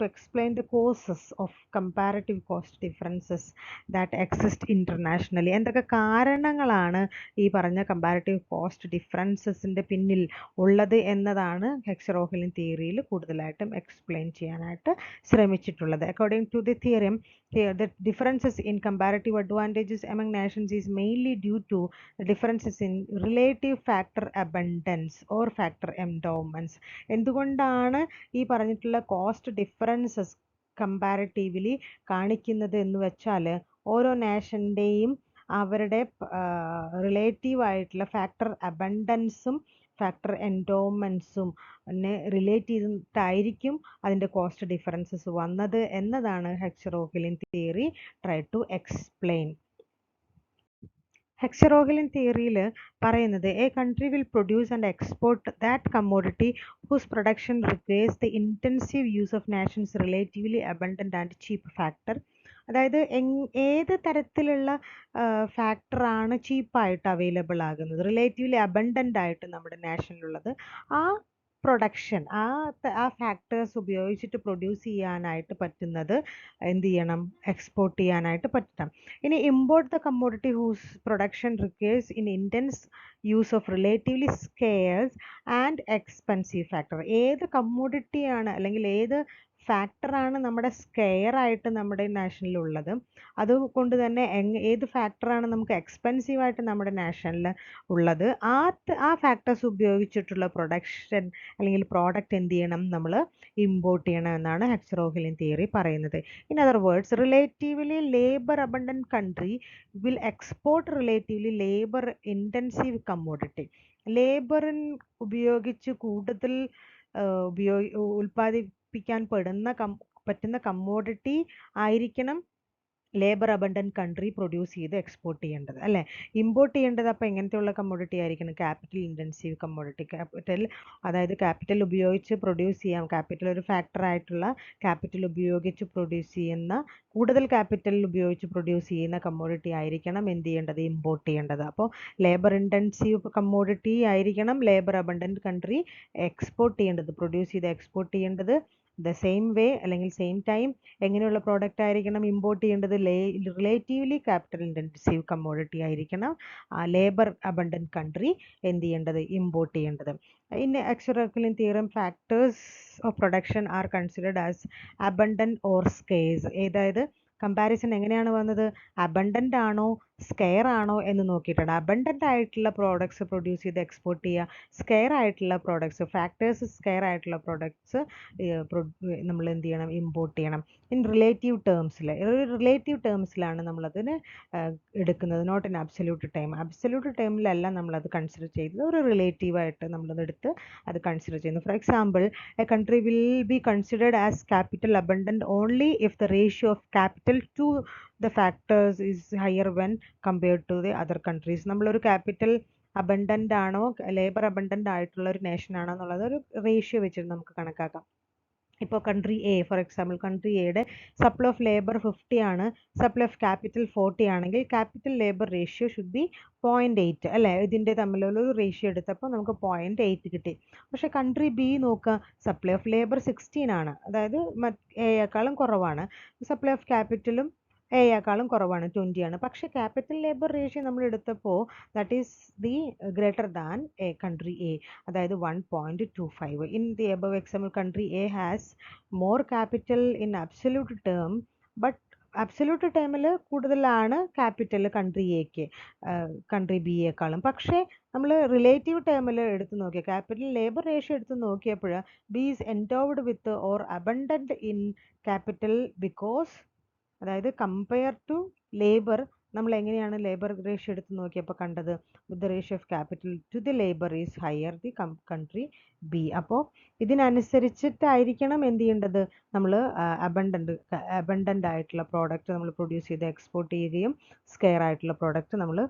explain the causes of comparative cost differences that exist internationally. എന്തൊക്കെ കാരണങ്ങളാണ് ഈ പറഞ്ഞ കമ്പാരിറ്റീവ് കോസ്റ്റ് ഡിഫറൻസസിൻ്റെ പിന്നിൽ ഉള്ളത് എന്നതാണ് Heckscher-Ohlin തിയറിയിൽ കൂടുതലായിട്ടും എക്സ്പ്ലെയിൻ ചെയ്യാനായിട്ട് ശ്രമിച്ചിട്ടുള്ളത്. According to the theorem, the differences in comparative advantages among nations is mainly due to the differences in relative factor abundance or factor endowments. എന്തുകൊണ്ടാണ് ഈ പറഞ്ഞിട്ടുള്ള കോസ്റ്റ് ഡിഫറൻസസ് കമ്പാരിറ്റീവ്ലി കാണിക്കുന്നത് എന്ന് വെച്ചാൽ ഓരോ നാഷൻ്റെയും അവരുടെ റിലേറ്റീവ് ആയിട്ടുള്ള ഫാക്ടർ അബണ്ടൻസും ഫാക്ടർ എൻഡോമെൻസും റിലേറ്റ് ചെയ്തിട്ടായിരിക്കും അതിൻ്റെ കോസ്റ്റ് ഡിഫറൻസസ് വന്നത് എന്നതാണ് Heckscher-Ohlin theory try to explain. Heckscher-Ohlin തിയറിയിൽ പറയുന്നത് a country will produce and export that commodity whose production requires the intensive use of nations relatively abundant and cheap factor. അതായത് ഏത് തരത്തിലുള്ള ഫാക്ടറാണ് ചീപ്പായിട്ട് അവൈലബിൾ ആകുന്നത്, റിലേറ്റീവ്ലി അബണ്ടൻ്റ് ആയിട്ട് നമ്മുടെ നാഷനിലുള്ളത്, ആ പ്രൊഡക്ഷൻ ആ ഫാക്ടേഴ്സ് ഉപയോഗിച്ചിട്ട് പ്രൊഡ്യൂസ് ചെയ്യാനായിട്ട് പറ്റുന്നത് എന്ത് ചെയ്യണം, എക്സ്പോർട്ട് ചെയ്യാനായിട്ട് പറ്റണം. ഇനി import the commodity whose production requires in intense use of relatively scarce and expensive factor. ഏത് കമ്മോഡിറ്റിയാണ് അല്ലെങ്കിൽ ഏത് ഫാക്ടറാണ് നമ്മുടെ സ്കെയർ ആയിട്ട് നമ്മുടെ നാഷനിലുള്ളത്, അതുകൊണ്ട് തന്നെ ഏത് ഫാക്ടറാണ് നമുക്ക് എക്സ്പെൻസീവ് ആയിട്ട് നമ്മുടെ നാഷനിൽ ഉള്ളത്, ആ ഫാക്ടേഴ്സ് ഉപയോഗിച്ചിട്ടുള്ള പ്രൊഡക്ഷൻ അല്ലെങ്കിൽ പ്രോഡക്റ്റ് എന്ത് ചെയ്യണം, നമ്മൾ ഇമ്പോർട്ട് ചെയ്യണം എന്നാണ് Heckscher-Ohlin തിയറി പറയുന്നത്. In other words, relatively labour abundant country will export relatively labour intensive commodity. ലേബറിൻ ഉപയോഗിച്ച് കൂടുതൽ ഉൽപ്പാദിപ്പിക്കാൻ പറ്റുന്ന കമ്മോഡിറ്റി ആയിരിക്കണം ലേബർ അബണ്ടൻറ്റ് കൺട്രി പ്രൊഡ്യൂസ് ചെയ്ത് എക്സ്പോർട്ട് ചെയ്യേണ്ടത്, അല്ലേ? ഇമ്പോർട്ട് ചെയ്യേണ്ടത് അപ്പോൾ എങ്ങനത്തെയുള്ള കമ്മോഡിറ്റി ആയിരിക്കണം? Capital intensive commodity. അതായത് ക്യാപിറ്റൽ ഉപയോഗിച്ച് പ്രൊഡ്യൂസ് ചെയ്യാം, ക്യാപിറ്റൽ ഒരു ഫാക്ടർ ആയിട്ടുള്ള ക്യാപിറ്റൽ ഉപയോഗിച്ച് പ്രൊഡ്യൂസ് ചെയ്യുന്ന, കൂടുതൽ ക്യാപിറ്റൽ ഉപയോഗിച്ച് പ്രൊഡ്യൂസ് ചെയ്യുന്ന കമ്മോഡിറ്റി ആയിരിക്കണം എന്ത് ചെയ്യേണ്ടത്, ഇമ്പോർട്ട് ചെയ്യേണ്ടത്. അപ്പോൾ ലേബർ ഇൻറ്റൻസീവ് കമ്മോഡിറ്റി ആയിരിക്കണം ലേബർ അബണ്ടൻറ്റ് കൺട്രി എക്സ്പോർട്ട് ചെയ്യേണ്ടത്, പ്രൊഡ്യൂസ് ചെയ്ത് എക്സ്പോർട്ട് ചെയ്യേണ്ടത്. ദ സെയിം വേ അല്ലെങ്കിൽ സെയിം ടൈം എങ്ങനെയുള്ള പ്രോഡക്റ്റ് ആയിരിക്കണം ഇമ്പോർട്ട് ചെയ്യേണ്ടത്? റിലേറ്റീവ്ലി ക്യാപിറ്റൽ ഇൻറ്റൻസീവ് കമ്മോഡിറ്റി ആയിരിക്കണം ലേബർ അബണ്ടൻറ്റ് കൺട്രി എന്ത് ചെയ്യേണ്ടത്? ഇമ്പോർട്ട് ചെയ്യേണ്ടത്. In Heckscher Ohlin theorem factors of production are considered as abundant or scarce. അതായത് കമ്പാരിസൺ എങ്ങനെയാണ് വന്നത്? അബണ്ടൻ്റ് ആണോ സ്കെയർ ആണോ എന്ന് നോക്കിയിട്ടാണ്. അബണ്ടൻ്റ് ആയിട്ടുള്ള പ്രോഡക്ട്സ് പ്രൊഡ്യൂസ് ചെയ്ത് എക്സ്പോർട്ട് ചെയ്യുക, സ്കെയർ ആയിട്ടുള്ള പ്രോഡക്ട്സ് ഫാക്ടേഴ്സ് സ്കെയർ ആയിട്ടുള്ള പ്രോഡക്ട്സ് നമ്മൾ എന്ത് ചെയ്യണം? ഇമ്പോർട്ട് ചെയ്യണം. ഇൻ റിലേറ്റീവ് ടേംസിൽ, റിലേറ്റീവ് ടേംസിലാണ് നമ്മളതിന് എടുക്കുന്നത്, not in absolute time. Absolute ടൈമിലല്ല നമ്മളത് കൺസിഡർ ചെയ്തത്, ഒരു റിലേറ്റീവായിട്ട് നമ്മളത് എടുത്ത് അത് കൺസിഡർ ചെയ്യുന്നു. For example, a country will be considered as capital abundant only if the ratio of capital to the factors is higher when compared to the other countries. നമ്മളൊരു capital abundant ആണോ labour abundant ആയിട്ടുള്ള ഒരു nation ആണോ എന്നുള്ളത് ഒരു ratio വെച്ചിട്ട് നമുക്ക് കണക്കാക്കാം. ഇപ്പോൾ country A, for example country എയുടെ സപ്ലൈ ഓഫ് ലേബർ 50 ആണ്, സപ്ലൈ ഓഫ് ക്യാപിറ്റൽ 40 ആണെങ്കിൽ capital labour ratio should be 0.8 അല്ലേ? ഇതിൻ്റെ തമ്മിലുള്ള ഒരു റേഷ്യോ എടുത്തപ്പോൾ നമുക്ക് 0.8 കിട്ടി. പക്ഷേ കൺട്രി ബി നോക്കുക, സപ്ലൈ ഓഫ് ലേബർ 16 ആണ്, അതായത് എയേക്കാളും കുറവാണ്. സപ്ലൈ ഓഫ് ക്യാപിറ്റലും എയേക്കാളും കുറവാണ്, 20 ആണ്. പക്ഷേ ക്യാപിറ്റൽ ലേബർ റേഷ്യോ നമ്മൾ എടുത്തപ്പോൾ that is the greater than A country A, അതായത് 1.25. In the above example country A has more capital in absolute term, but absolute ടേമിൽ കൂടുതലാണ് ക്യാപിറ്റൽ കൺട്രി എക്ക് കൺട്രി ബിയേക്കാളും. പക്ഷേ നമ്മൾ റിലേറ്റീവ് ടേമിൽ എടുത്ത് നോക്കിയാൽ ക്യാപിറ്റൽ ലേബർ റേഷ്യോ എടുത്ത് നോക്കിയപ്പോൾ B is endowed with or abundant in capital because, അതായത് കമ്പയർ ടു ലേബർ നമ്മൾ എങ്ങനെയാണ് ലേബർ റേഷ്യോ എടുത്ത് നോക്കിയപ്പോൾ കണ്ടത്? With the ratio of capital to the labour is higher the country B. അപ്പോൾ ഇതിനനുസരിച്ചിട്ടായിരിക്കണം എന്ത് ചെയ്യേണ്ടത്? നമ്മൾ അബണ്ടൻ്റ് ആയിട്ടുള്ള പ്രോഡക്റ്റ് നമ്മൾ പ്രൊഡ്യൂസ് ചെയ്ത് എക്സ്പോർട്ട് ചെയ്യുകയും സ്കെയർ ആയിട്ടുള്ള പ്രോഡക്റ്റ് നമ്മൾ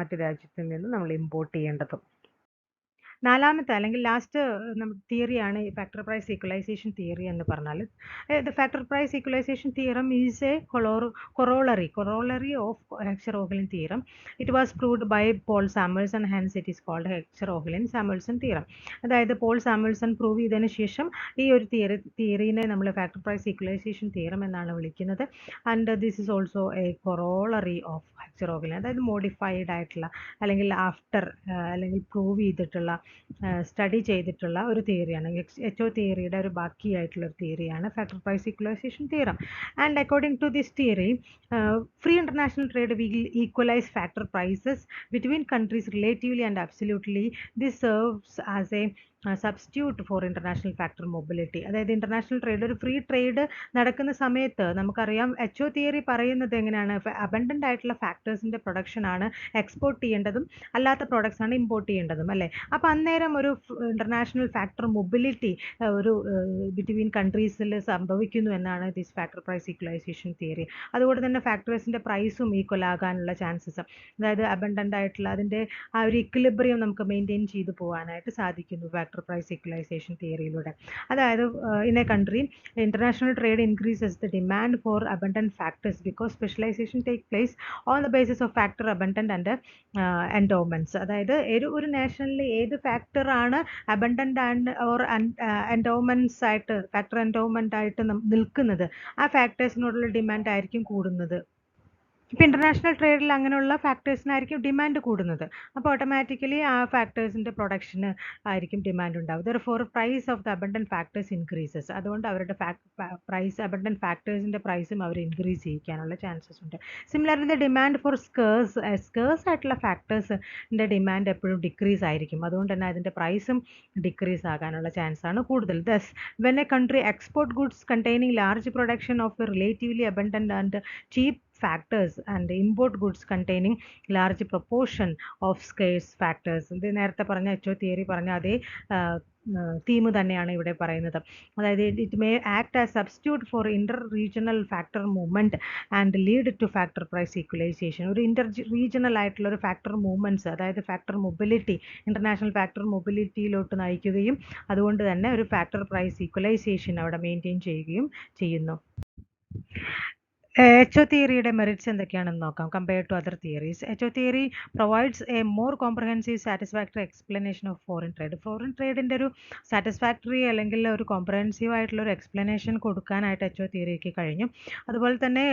മറ്റു രാജ്യത്തിൽ നിന്ന് നമ്മൾ ഇമ്പോർട്ട് ചെയ്യേണ്ടതും. നാലാമത്തെ അല്ലെങ്കിൽ ലാസ്റ്റ് തിയറിയാണ് ഈ ഫാക്ടർ പ്രൈസ് ഈക്വലൈസേഷൻ തിയറി എന്ന് പറഞ്ഞാൽ. The factor price equalisation theorem is a corollary of Heckscher Ohlin theorem. It was proved by Paul Samuelson, hence it is called Heckscher Ohlin theorem. അതായത് പോൾ സാമുവൽസൺ പ്രൂവ് ചെയ്തതിന് ശേഷം ഈ ഒരു തിയറീനെ നമ്മൾ factor price equalisation theorem എന്നാണ് വിളിക്കുന്നത്. And this is also a corollary of Heckscher Ohlin, അതായത് modified ആയിട്ടുള്ള അല്ലെങ്കിൽ ആഫ്റ്റർ അല്ലെങ്കിൽ പ്രൂവ് ചെയ്തിട്ടുള്ള സ്റ്റഡി ചെയ്തിട്ടുള്ള ഒരു തിയറിയാണ്. HO തിയറിയുടെ ഒരു ബാക്കിയായിട്ടുള്ള ഒരു തിയറിയാണ് factor price equalisation theorem. And according to this theory, free international trade will equalize factor prices between countries relatively and absolutely. This serves as a substitute for international factor mobility. അതായത് international trade, ഒരു free trade നടക്കുന്ന സമയത്ത് നമുക്കറിയാം HO theory പറയുന്നത് എങ്ങനെയാണ്? Abundant ആയിട്ടുള്ള ഫാക്ടേഴ്സിൻ്റെ പ്രൊഡക്ഷനാണ് export ചെയ്യേണ്ടതും അല്ലാത്ത പ്രോഡക്ട്സ് ആണ് ഇമ്പോർട്ട് ചെയ്യേണ്ടതും അല്ലേ? അപ്പോൾ അന്നേരം ഒരു ഇൻ്റർനാഷണൽ ഫാക്ടർ മൊബിലിറ്റി ഒരു ബിറ്റ്വീൻ കൺട്രീസിൽ സംഭവിക്കുന്നു എന്നാണ് this factor price equalisation theory. അതുകൊണ്ട് തന്നെ ഫാക്ടേഴ്സിൻ്റെ പ്രൈസും ഈക്വൽ ആകാനുള്ള ചാൻസസ്, അതായത് അബണ്ടൻ്റ് ആയിട്ടുള്ള അതിൻ്റെ ആ ഒരു ഇക്വിലിബ്രിയം നമുക്ക് മെയിൻറ്റെയിൻ ചെയ്തു പോകാനായിട്ട് സാധിക്കുന്നു ഫാക്ടർ പ്രൈസ് ഈക്വലൈസേഷൻ തിയറിയിലൂടെ. അതായത് in a country international trade increases the demand for abundant factors because specialisation take place on the basis of factor abundant and endowments. അതായത് ഒരു നാഷണലിൽ ഏത് ഫാക്ടറാണ് അബണ്ടന്റ് ആൻഡ് ഓർ എൻഡോമെന്റ്സ് ആയിട്ട് ഫാക്ടർ എൻഡോമെന്റ് ആയിട്ട് നിൽക്കുന്നത്, ആ ഫാക്ടേഴ്സിനോടുള്ള ഡിമാൻഡ് ആയിരിക്കും കൂടുന്നത്. ഇപ്പോൾ ഇൻ്റർനാഷണൽ ട്രേഡിൽ അങ്ങനെയുള്ള ഫാക്ടേഴ്സിനായിരിക്കും ഡിമാൻഡ് കൂടുന്നത്. അപ്പോൾ ഓട്ടോമാറ്റിക്കലി ആ ഫാക്ടേഴ്സിൻ്റെ പ്രൊഡക്ഷന് ആയിരിക്കും ഡിമാൻഡ് ഉണ്ടാവും. Therefore price of the abundant factors increases. അതുകൊണ്ട് അവരുടെ പ്രൈസ് അബണ്ടന്റ് ഫാക്ടേഴ്സിൻ്റെ പ്രൈസും അവർ ഇൻക്രീസ് ചെയ്യിക്കാനുള്ള ചാൻസസ് ഉണ്ട്. Similarly the demand for scarce ആയിട്ടുള്ള ഫാക്ടേഴ്സിൻ്റെ ഡിമാൻഡ് എപ്പോഴും ഡിക്രീസ് ആയിരിക്കും. അതുകൊണ്ട് തന്നെ അതിൻ്റെ പ്രൈസും ഡിക്രീസ് ആകാനുള്ള ചാൻസാണ് കൂടുതൽ. Thus when a country export goods containing large production of relatively abundant and cheap factors and import goods containing large proportion of scarce factors. ഇത് നേരത്തെ പറഞ്ഞ HO തിയറി പറഞ്ഞ അതേ തീം തന്നെയാണ് ഇവിടെ പറയുന്നത്. അതായത് it may act as substitute for inter regional factor movement and lead to factor price equalisation. ഒരു ഇന്റർ റീജിയണൽ ആയിട്ടുള്ള ഒരു ഫാക്ടർ മൂവ്മെൻറ്റ്സ്, അതായത് ഫാക്ടർ മൊബിലിറ്റി, ഇന്റർനാഷണൽ ഫാക്ടർ മൊബിലിറ്റിയിലോട്ട് നയിക്കുകയും അതുകൊണ്ട് തന്നെ ഒരു ഫാക്ടർ പ്രൈസ് ഈക്വലൈസേഷൻ അവിടെ മെയിൻറ്റെയിൻ ചെയ്യുകയും ചെയ്യുന്നു. HO തിയറിയുടെ മെറിറ്റ്സ് എന്തൊക്കെയാണെന്ന് നോക്കാം. Compared to other theories, HO theory provides a more comprehensive satisfactory explanation of foreign trade. Foreign ട്രേഡിൻ്റെ ഒരു സാറ്റിസ്ഫാക്ടറി അല്ലെങ്കിൽ ഒരു കോംപ്രഹെൻസീവ് ആയിട്ടുള്ള ഒരു എക്സ്പ്ലനേഷൻ കൊടുക്കാനായിട്ട് HO തിയറിക്ക് കഴിഞ്ഞു. അതുപോലെ തന്നെ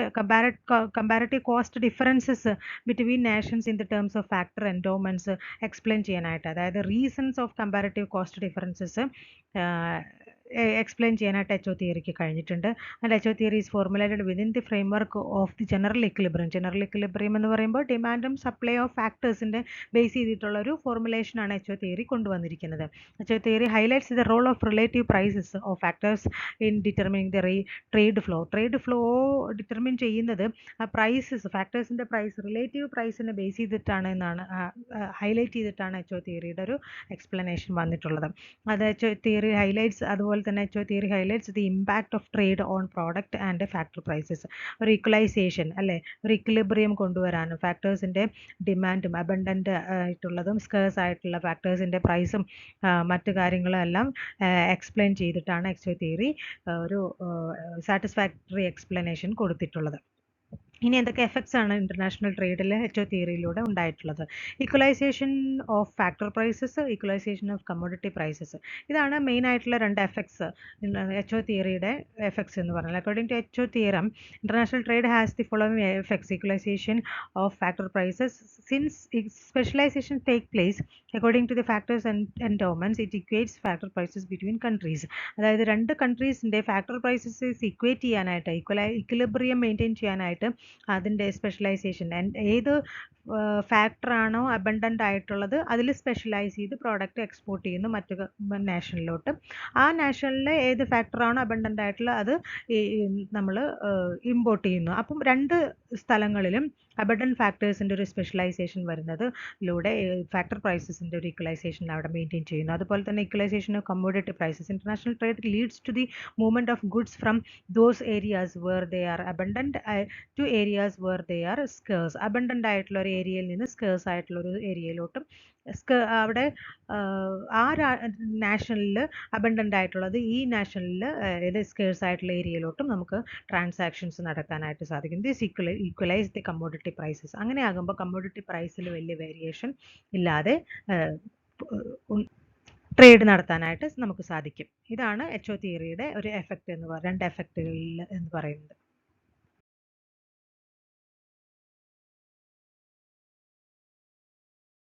comparative cost differences between nations in the terms of factor endowments explain ചെയ്യാനായിട്ട്, അതായത് reasons of comparative cost differences explain ചെയ്യാനായിട്ട് HO തിയറിക്ക് കഴിഞ്ഞിട്ടുണ്ട്. And HO theory is formulated within the framework of the general equilibrium. General equilibrium എന്ന് പറയുമ്പോൾ ഡിമാൻഡും supply of ഫാക്ടേഴ്സിൻ്റെ base ചെയ്തിട്ടുള്ള ഒരു ഫോർമുലേഷനാണ് HO തിയറി കൊണ്ടുവന്നിരിക്കുന്നത്. HO theory highlights the role of relative prices of factors in determining the trade flow. Trade flow determine ചെയ്യുന്നത് prices, ഫാക്ടേഴ്സിൻ്റെ price relative പ്രൈസിനെ base ചെയ്തിട്ടാണ് എന്നാണ് ഹൈലൈറ്റ് ചെയ്തിട്ടാണ് HO തിയറിയുടെ ഒരു എക്സ്പ്ലനേഷൻ വന്നിട്ടുള്ളത്. അത് HO തിയറി ഹൈലൈറ്റ്സ്, അതുപോലെ തന്നെ HO theory highlights the impact of trade on product and factor prices. ഒരു ഈക്വലൈസേഷൻ അല്ലേ, ഒരു ഇക്വിലിബ്രിയം കൊണ്ടുവരാനും ഫാക്ടേഴ്സിൻ്റെ ഡിമാൻഡും അബണ്ടൻ്റ് ആയിട്ടുള്ളതും സ്കേഴ്സ് ആയിട്ടുള്ള ഫാക്ടേഴ്സിൻ്റെ പ്രൈസും മറ്റു കാര്യങ്ങളും എല്ലാം എക്സ്പ്ലെയിൻ ചെയ്തിട്ടാണ് HO തിയറി ഒരു സാറ്റിസ്ഫാക്ടറി എക്സ്പ്ലനേഷൻ കൊടുത്തിട്ടുള്ളത്. ഇനി എന്തൊക്കെ എഫക്ട്സ് ആണ് ഇൻ്റർനാഷണൽ ട്രേഡിൽ HO തിയറിയിലൂടെ ഉണ്ടായിട്ടുള്ളത്? Equalisation of factor prices, equalisation of commodity prices. ഇതാണ് മെയിൻ ആയിട്ടുള്ള രണ്ട് എഫക്ട്സ് HO തിയറിയുടെ എഫക്ട്സ് എന്ന് പറഞ്ഞാൽ. According to HO theorem, international trade has the following effects. Equalisation of factor prices. Since specialisation take place according to the factors and endowments, it equates factor prices between countries. അതായത് രണ്ട് കൺട്രീസിൻ്റെ factor prices equate ചെയ്യാനായിട്ട്, equilibrium maintain ചെയ്യാനായിട്ട് അതിൻ്റെ specialisation ഏത് ഫാക്ടറാണോ abundant ആയിട്ടുള്ളത് അതിൽ specialise ചെയ്ത് പ്രോഡക്റ്റ് എക്സ്പോർട്ട് ചെയ്യുന്നു മറ്റു നാഷനിലോട്ട്. ആ നാഷനിലെ ഏത് ഫാക്ടറാണോ അബണ്ടൻ്റ് ആയിട്ടുള്ളത് അത് നമ്മൾ ഇമ്പോർട്ട് ചെയ്യുന്നു. അപ്പം രണ്ട് സ്ഥലങ്ങളിലും അബണ്ടൻ്റ് ഫാക്ടേഴ്സിൻ്റെ ഒരു സ്പെഷ്യലൈസേഷൻ വരുന്നതിലൂടെ ഫാക്ടർ പ്രൈസസിൻ്റെ ഒരു ഈക്വലൈസേഷൻ അവിടെ മെയിൻറ്റെയിൻ ചെയ്യുന്നു. അതുപോലെ തന്നെ equalisation of commodity prices. International trade leads to the movement of goods from those areas where they are abundant to areas where they are scarce. Abundant ആയിട്ടുള്ള ഒരു ഏരിയയിൽ നിന്ന് സ്കേഴ്സ് ആയിട്ടുള്ള ഒരു ഏരിയയിലോട്ടും അവിടെ ആ നാഷണലിൽ അബണ്ടൻ്റ് ആയിട്ടുള്ളത് ഈ നാഷണലിൽ ഏത് സ്കേഴ്സ് ആയിട്ടുള്ള ഏരിയയിലോട്ടും നമുക്ക് ട്രാൻസാക്ഷൻസ് നടക്കാനായിട്ട് സാധിക്കും. This equalise the commodity prices. അങ്ങനെ ആകുമ്പോൾ കമ്മോഡിറ്റി പ്രൈസിൽ വലിയ വേരിയേഷൻ ഇല്ലാതെ ട്രേഡ് നടത്താനായിട്ട് നമുക്ക് സാധിക്കും. ഇതാണ് HO തിയറിയുടെ ഒരു എഫക്റ്റ് രണ്ട് എഫക്റ്റുകളിൽ എന്ന് പറയുന്നത്.